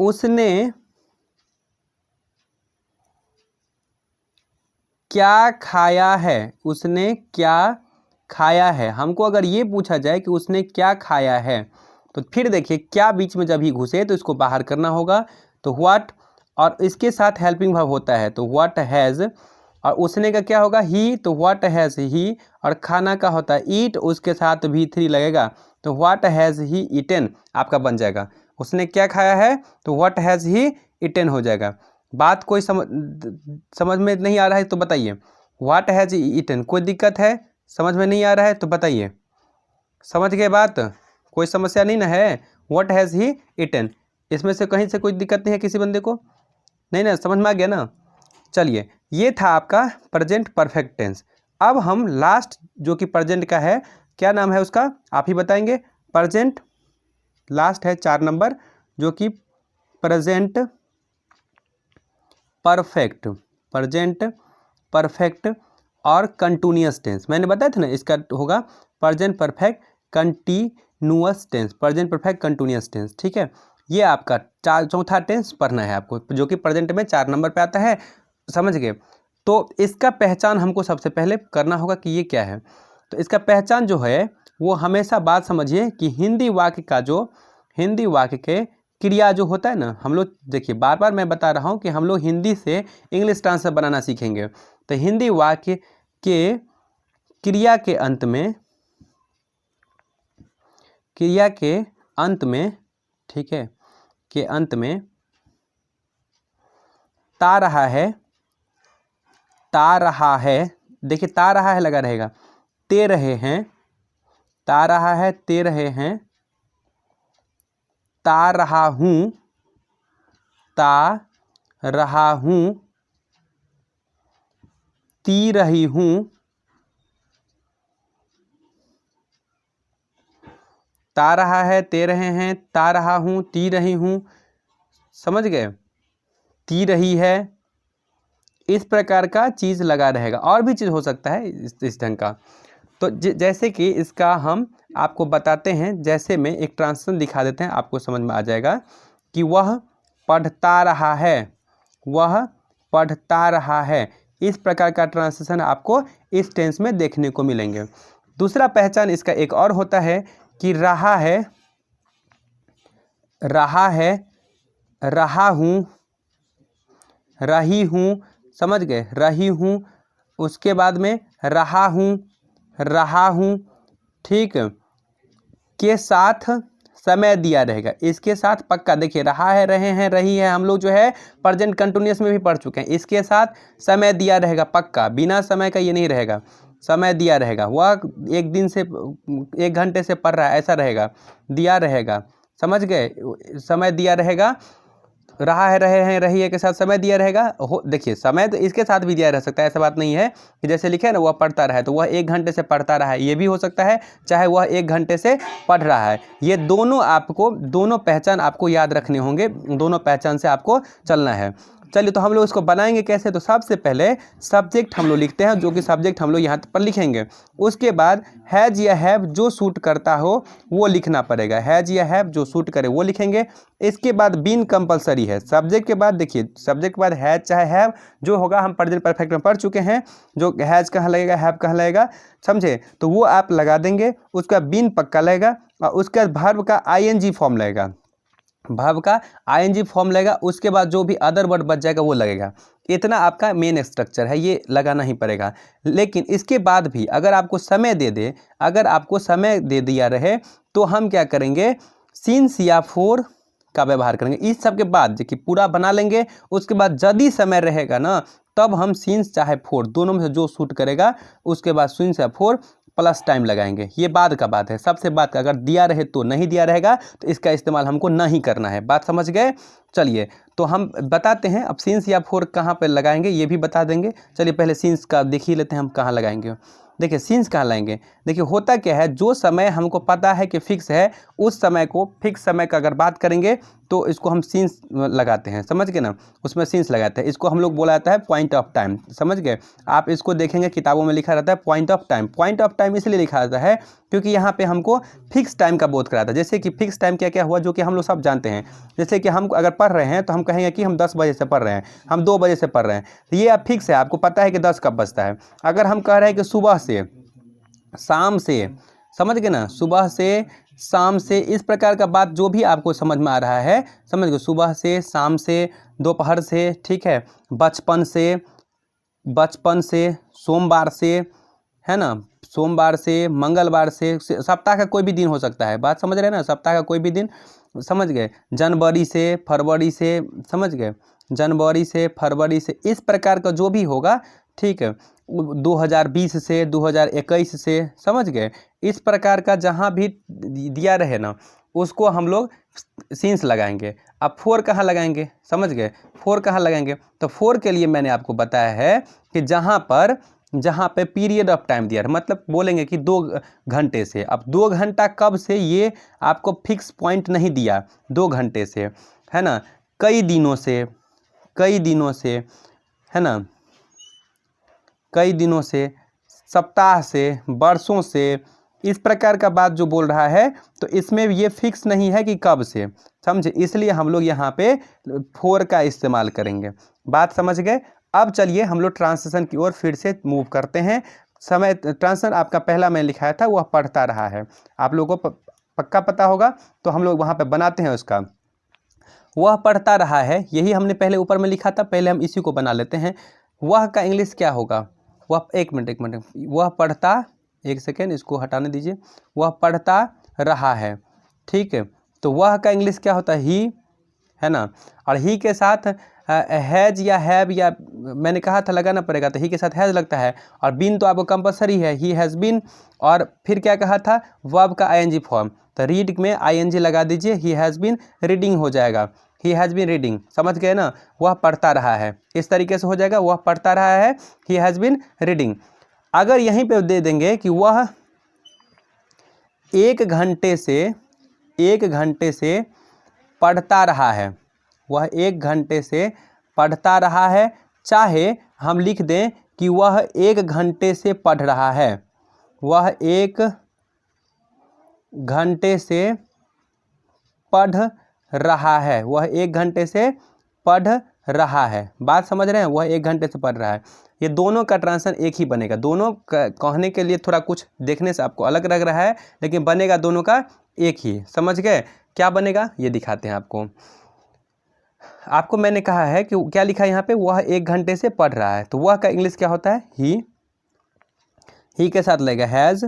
उसने क्या खाया है, उसने क्या खाया है। हमको अगर ये पूछा जाए कि उसने क्या खाया है, तो फिर देखिए क्या बीच में जब ही घुसे तो इसको बाहर करना होगा। तो व्हाट, और इसके साथ हेल्पिंग वर्ब होता है, तो व्हाट हैज़, और उसने का क्या होगा? ही, तो व्हाट हैज़ ही। और खाना का होता है ईट, उसके साथ भी 3 लगेगा, तो व्हाट हैज़ ही ईटन आपका बन जाएगा। उसने क्या खाया है तो व्हाट हैज़ ही ईटन हो जाएगा। बात कोई समझ में नहीं आ रहा है तो बताइए, व्हाट हैज़ ईटन, कोई दिक्कत है? समझ में नहीं आ रहा है तो बताइए। समझ गए बात? कोई समस्या नहीं ना है? व्हाट हैज़ ही ईटन, इसमें से कहीं से कोई दिक्कत नहीं है किसी बंदे को? नहीं ना, समझ में आ गया ना? चलिए, ये था आपका प्रेजेंट परफेक्ट टेंस। अब हम लास्ट जो कि प्रेजेंट का है, क्या नाम है उसका आप ही बताएंगे? प्रेजेंट लास्ट है 4 नंबर, जो कि प्रेजेंट परफेक्ट, प्रेजेंट परफेक्ट और कंटिन्यूअस टेंस। मैंने बताया था ना, इसका होगा present perfect continuous tense, present perfect continuous tense. ठीक है, ये आपका चौथा टेंस पढ़ना है आपको, जो कि प्रेजेंट में 4 नंबर पे आता है। समझ गए? तो इसका पहचान हमको सबसे पहले करना होगा कि ये क्या है। तो इसका पहचान जो है वो हमेशा बात समझिए कि हिंदी वाक्य के क्रिया जो होता है ना, हम लोग देखिए बार बार मैं बता रहा हूँ कि हम लोग हिंदी से इंग्लिश ट्रांसलेट बनाना सीखेंगे। तो हिंदी वाक्य के क्रिया के अंत में ठीक है, के अंत में ता रहा है, देखिए ता रहा है लगा रहेगा, ते रहे हैं, ता रहा है, ते रहे हैं, ता रहा हूँ, ता रहा हूँ, ती रही हूँ, ता रहा है, ते रहे हैं, ता रहा हूँ, ती रही हूँ। समझ गए? ती रही है, इस प्रकार का चीज़ लगा रहेगा। और भी चीज़ हो सकता है इस ढंग का। तो जैसे कि इसका हम आपको बताते हैं, जैसे में एक ट्रांसलेशन दिखा देते हैं, आपको समझ में आ जाएगा कि वह पढ़ता रहा है, वह पढ़ता रहा है। इस प्रकार का ट्रांसलेशन आपको इस टेंस में देखने को मिलेंगे। दूसरा पहचान इसका एक और होता है कि रहा है, रहा हूँ, रही हूँ। समझ गए? रही हूँ, उसके बाद में रहा हूँ, ठीक, के साथ समय दिया रहेगा। इसके साथ पक्का, देखिए रहा है, रहे हैं, रही है, हम लोग जो है प्रेजेंट कंटिन्यूअस में भी पढ़ चुके हैं। इसके साथ समय दिया रहेगा पक्का, बिना समय का ये नहीं रहेगा, समय दिया रहेगा। वह 1 दिन से 1 घंटे से पढ़ रहा है ऐसा रहेगा, दिया रहेगा। समझ गए? समय दिया रहेगा, रहा है, रहे हैं, रही है के साथ समय दिया रहेगा। देखिए समय तो इसके साथ भी दिया रह सकता है, ऐसा बात नहीं है कि जैसे लिखे है ना वह पढ़ता रहा है, तो वह 1 घंटे से पढ़ता रहा है, ये भी हो सकता है, चाहे वह 1 घंटे से पढ़ रहा है। ये दोनों पहचान आपको याद रखने होंगे, दोनों पहचान से आपको चलना है। चलिए, तो हम लोग इसको बनाएंगे कैसे? तो सबसे पहले सब्जेक्ट हम लोग लिखते हैं, जो कि सब्जेक्ट हम लोग यहाँ पर लिखेंगे। उसके बाद हैज़ या हैव जो सूट करता हो वो लिखना पड़ेगा, हैज़ या हैव जो सूट करे वो लिखेंगे। इसके बाद बीन कंपलसरी है। सब्जेक्ट के बाद देखिए, सब्जेक्ट के बाद हैज़ चाहे हैव जो होगा, हम प्रेजेंट परफेक्ट में पढ़ चुके हैं, जो हैज़ कहाँ लगेगा, हैव कहाँ लगेगा, समझे? तो वो आप लगा देंगे। उसका बीन पक्का लगेगा, और उसके बाद वर्ब का आईएनजी फॉर्म लगेगा, वर्ब का आईएनजी फॉर्म लगेगा। उसके बाद जो भी अदर वर्ड बच जाएगा वो लगेगा। इतना आपका मेन स्ट्रक्चर है, ये लगाना ही पड़ेगा। लेकिन इसके बाद भी अगर आपको समय दे दिया रहे, तो हम क्या करेंगे, सिंस या फोर का व्यवहार करेंगे। इस सब के बाद देखिए पूरा बना लेंगे। उसके बाद यदि समय रहेगा ना, तब हम सिंस चाहे फोर दोनों में से जो सूट करेगा, उसके बाद सिंस या फोर प्लस टाइम लगाएंगे। ये बाद का बात है, सबसे बाद का। अगर दिया रहे तो, नहीं दिया रहेगा तो इसका इस्तेमाल हमको नहीं करना है। बात समझ गए? चलिए, तो हम बताते हैं अब सिंस या फोर कहाँ पर लगाएंगे, ये भी बता देंगे। चलिए पहले सिंस का देख ही लेते हैं हम कहाँ लगाएंगे। देखिए सिंस कहाँ लाएंगे, देखिए होता क्या है, जो समय हमको पता है कि फिक्स है, उस समय को, फिक्स समय का अगर बात करेंगे तो इसको हम सिंस लगाते हैं। समझ गए ना? उसमें सिंस लगाते हैं। इसको हम लोग बोला जाता है पॉइंट ऑफ टाइम। समझ गए? आप इसको देखेंगे किताबों में लिखा रहता है point of time. Point of time इसलिए लिखा जाता है क्योंकि यहाँ पे हमको फिक्स टाइम का बोध कराता है। जैसे कि फिक्स टाइम क्या क्या हुआ, जो कि हम लोग सब जानते हैं। जैसे कि हम अगर पढ़ रहे हैं तो हम कहेंगे कि हम 10 बजे से पढ़ रहे हैं, हम 2 बजे से पढ़ रहे हैं, तो ये अब फिक्स है, आपको पता है कि 10 कब बजता है। अगर हम कह रहे हैं कि सुबह से शाम से, समझ गए ना, सुबह से शाम से, इस प्रकार का बात जो भी आपको समझ में आ रहा है, समझ गए, सुबह से, शाम से, दोपहर से, ठीक है, बचपन से, सोमवार से, है ना, सोमवार से, मंगलवार से, सप्ताह का कोई भी दिन हो सकता है। बात समझ रहे हैं ना? सप्ताह का कोई भी दिन, समझ गए, जनवरी से, फरवरी से, समझ गए, जनवरी से, फरवरी से, इस प्रकार का जो भी होगा, ठीक है, 2020 से, 2021 से, समझ गए, इस प्रकार का जहाँ भी दिया रहे ना, उसको हम लोग सिंस लगाएंगे। अब फोर कहाँ लगाएंगे, समझ गए, फोर कहाँ लगाएंगे? तो फोर के लिए मैंने आपको बताया है कि जहाँ पे पीरियड ऑफ टाइम दिया है, मतलब बोलेंगे कि 2 घंटे से। अब 2 घंटा कब से, ये आपको फिक्स पॉइंट नहीं दिया, 2 घंटे से, है ना, कई दिनों से, है ना, कई दिनों से, सप्ताह से, वर्षों से, इस प्रकार का बात जो बोल रहा है तो इसमें ये फिक्स नहीं है कि कब से, समझे। इसलिए हम लोग यहाँ पे फोर का इस्तेमाल करेंगे। बात समझ गए। अब चलिए हम लोग ट्रांसलेशन की ओर फिर से मूव करते हैं। समय ट्रांसलेशन आपका पहला मैं लिखाया था वह पढ़ता रहा है, आप लोगों को पक्का पता होगा, तो हम लोग वहाँ पे बनाते हैं उसका। वह पढ़ता रहा है, यही हमने पहले ऊपर में लिखा था, पहले हम इसी को बना लेते हैं। वह का इंग्लिश क्या होगा? वह, एक मिनट, वह पढ़ता, एक सेकेंड इसको हटाने दीजिए। वह पढ़ता रहा है, ठीक है। तो वह का इंग्लिश क्या होता है? ही, है ना। और ही के साथ हैज या हैव, या मैंने कहा था लगाना पड़ेगा, तो ही के साथ हैज लगता है। और बीन तो आपको कंपलसरी है, ही हैज़ बीन। और फिर क्या कहा था? वर्ब का आईएनजी फॉर्म, तो रीड में आईएनजी लगा दीजिए, ही हैज़ बीन रीडिंग हो जाएगा। ही हैज़ बीन रीडिंग, समझ गए ना। वह पढ़ता रहा है, इस तरीके से हो जाएगा, वह पढ़ता रहा है, ही हैज़ बीन रीडिंग। अगर यहीं पे दे देंगे कि वह 1 घंटे से पढ़ता रहा है, वह 1 घंटे से पढ़ता रहा है, चाहे हम लिख दें कि वह 1 घंटे से पढ़ रहा है, वह 1 घंटे से पढ़ रहा है, वह 1 घंटे से पढ़ रहा है। बात समझ रहे हैं? वह 1 घंटे से पढ़ रहा है। ये दोनों का ट्रांसलेशन एक ही बनेगा। दोनों कहने के लिए थोड़ा कुछ देखने से आपको अलग लग रहा है, लेकिन बनेगा दोनों का एक ही, समझ गए। क्या बनेगा ये दिखाते हैं आपको मैंने कहा है कि क्या लिखा है यहाँ पे? वह 1 घंटे से पढ़ रहा है, तो वह का इंग्लिश क्या होता है? ही के साथ लगेगा हैज़,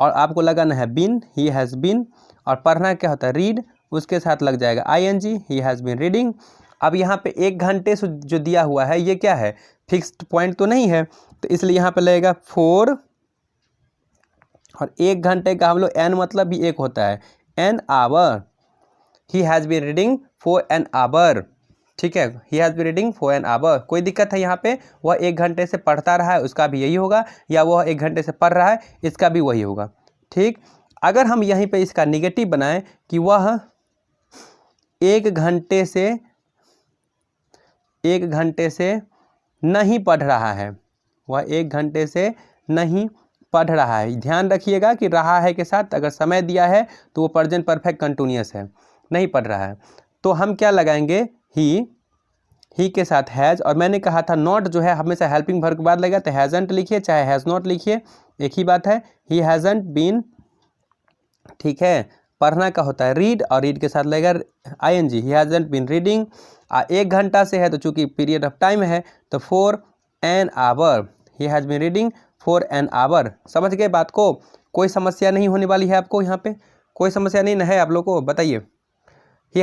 और आपको लगाना है बीन, ही हैज़ बीन। और पढ़ना क्या होता है? रीड, उसके साथ लग जाएगा ING, he has been reading. अब यहाँ पे 1 घंटे से जो दिया हुआ है ये क्या है? फिक्स्ड पॉइंट तो नहीं है, तो इसलिए यहाँ पे लगेगा 4, और 1 घंटे का हम लोग एन मतलब भी 1 होता है, an hour. He has been reading for an hour, ठीक है। He has been reading for an hour. कोई दिक्कत है यहाँ पे? वह 1 घंटे से पढ़ता रहा है, उसका भी यही होगा, या वह 1 घंटे से पढ़ रहा है, इसका भी वही होगा, ठीक। अगर हम यहीं पे इसका निगेटिव बनाएं कि वह 1 घंटे से नहीं पढ़ रहा है, वह 1 घंटे से नहीं पढ़ रहा है। ध्यान रखिएगा कि रहा है के साथ अगर समय दिया है तो वो प्रेजेंट परफेक्ट कंटिन्यूअस है, नहीं पढ़ रहा है। तो हम क्या लगाएंगे? ही के साथ हैज़। और मैंने कहा था नॉट जो है हमेशा हेल्पिंग वर्ब के बाद लगेगा, तो हैज़न्ट लिखिए चाहे हैज़ नॉट लिखिए, एक ही बात है। ही हैज़न्ट बीन, ठीक है। पढ़ना का होता है रीड, और रीड के साथ लगेगा आईएनजी, ही हैज़न्ट बीन रीडिंग। 1 घंटा से है तो चूंकि पीरियड ऑफ टाइम है, तो for an hour, he has been reading for an hour. समझ गए बात को? कोई समस्या नहीं होने वाली है आपको यहाँ पे, कोई समस्या नहीं है आप लोग को, बताइए। He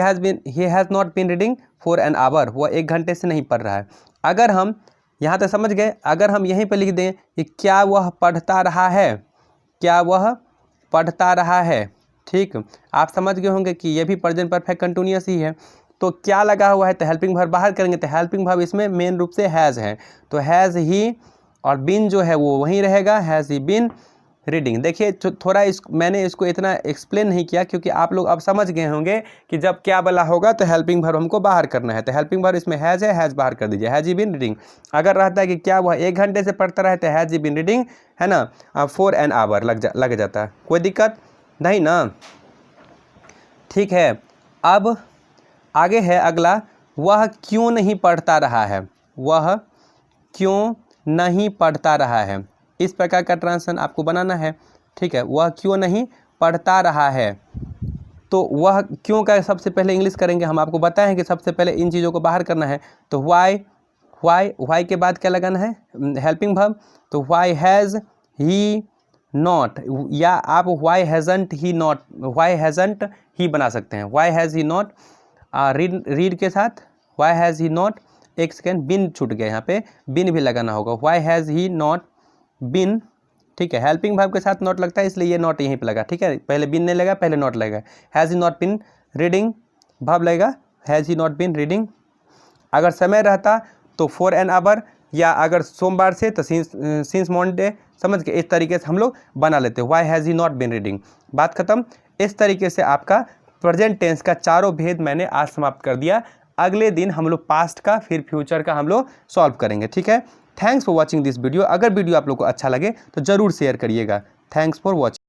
has not been reading for an hour, वह 1 घंटे से नहीं पढ़ रहा है। अगर हम यहाँ तक समझ गए, अगर हम यहीं पे लिख दें कि क्या वह पढ़ता रहा है, क्या वह पढ़ता रहा है, ठीक। आप समझ गए होंगे कि ये भी प्रेजेंट परफेक्ट कंटिन्यूअस ही है। तो क्या लगा हुआ है? तो हेल्पिंग वर्ब बाहर करेंगे, तो हेल्पिंग वर्ब इसमें मेन रूप से हैज़ है, तो हैज़ ही, और बीन जो है वो वहीं रहेगा, हैज़ ही बीन रीडिंग। देखिए थोड़ा मैंने इसको इतना एक्सप्लेन नहीं किया क्योंकि आप लोग अब समझ गए होंगे कि जब क्या बोला होगा तो हेल्पिंग वर्ब हमको बाहर करना है। तो हेल्पिंग वर्ब इसमें हैज़ है, हैज़ बाहर कर दीजिए, हैज़ ही बीन रीडिंग। अगर रहता है कि क्या वह 1 घंटे से पढ़ता रहे, तो हैज़ ही बीन रीडिंग, है ना, फॉर एन आवर लग जाता है। कोई दिक्कत नहीं ना, ठीक है। अब आगे है अगला, वह क्यों नहीं पढ़ता रहा है, वह क्यों नहीं पढ़ता रहा है। इस प्रकार का ट्रांसलेशन आपको बनाना है, ठीक है। वह क्यों नहीं पढ़ता रहा है, तो वह क्यों का सबसे पहले इंग्लिश करेंगे, हम आपको बताएं कि सबसे पहले इन चीज़ों को बाहर करना है। तो वाई के बाद क्या लगाना है? Helping verb. तो वाई हैज़ ही नॉट, या आप why hasn't he not, why hasn't he बना सकते हैं, why has he not. Read के साथ वाई हैज़ ही नॉट, एक सेकेंड, बिन छूट गया, यहाँ पे बिन भी लगाना होगा। Why has he not been, ठीक है। हेल्पिंग वर्ब के साथ नॉट लगता है इसलिए ये नॉट यहीं पे लगा, ठीक है। पहले बिन नहीं लगा, पहले नॉट लगेगा। Has he not been reading, verb लगेगा has he not been reading. अगर समय रहता तो फॉर एन आवर, या अगर सोमवार से तो सिंस मंडे, समझ के इस तरीके से हम लोग बना लेते हैं, why has he not been reading. बात खत्म। इस तरीके से आपका प्रेजेंट टेंस का चारों भेद मैंने आज समाप्त कर दिया। अगले दिन हम लोग पास्ट का फिर फ्यूचर का हम लोग सॉल्व करेंगे, ठीक है। Thanks for watching this video. अगर वीडियो आप लोग को अच्छा लगे तो ज़रूर शेयर करिएगा। Thanks for watching.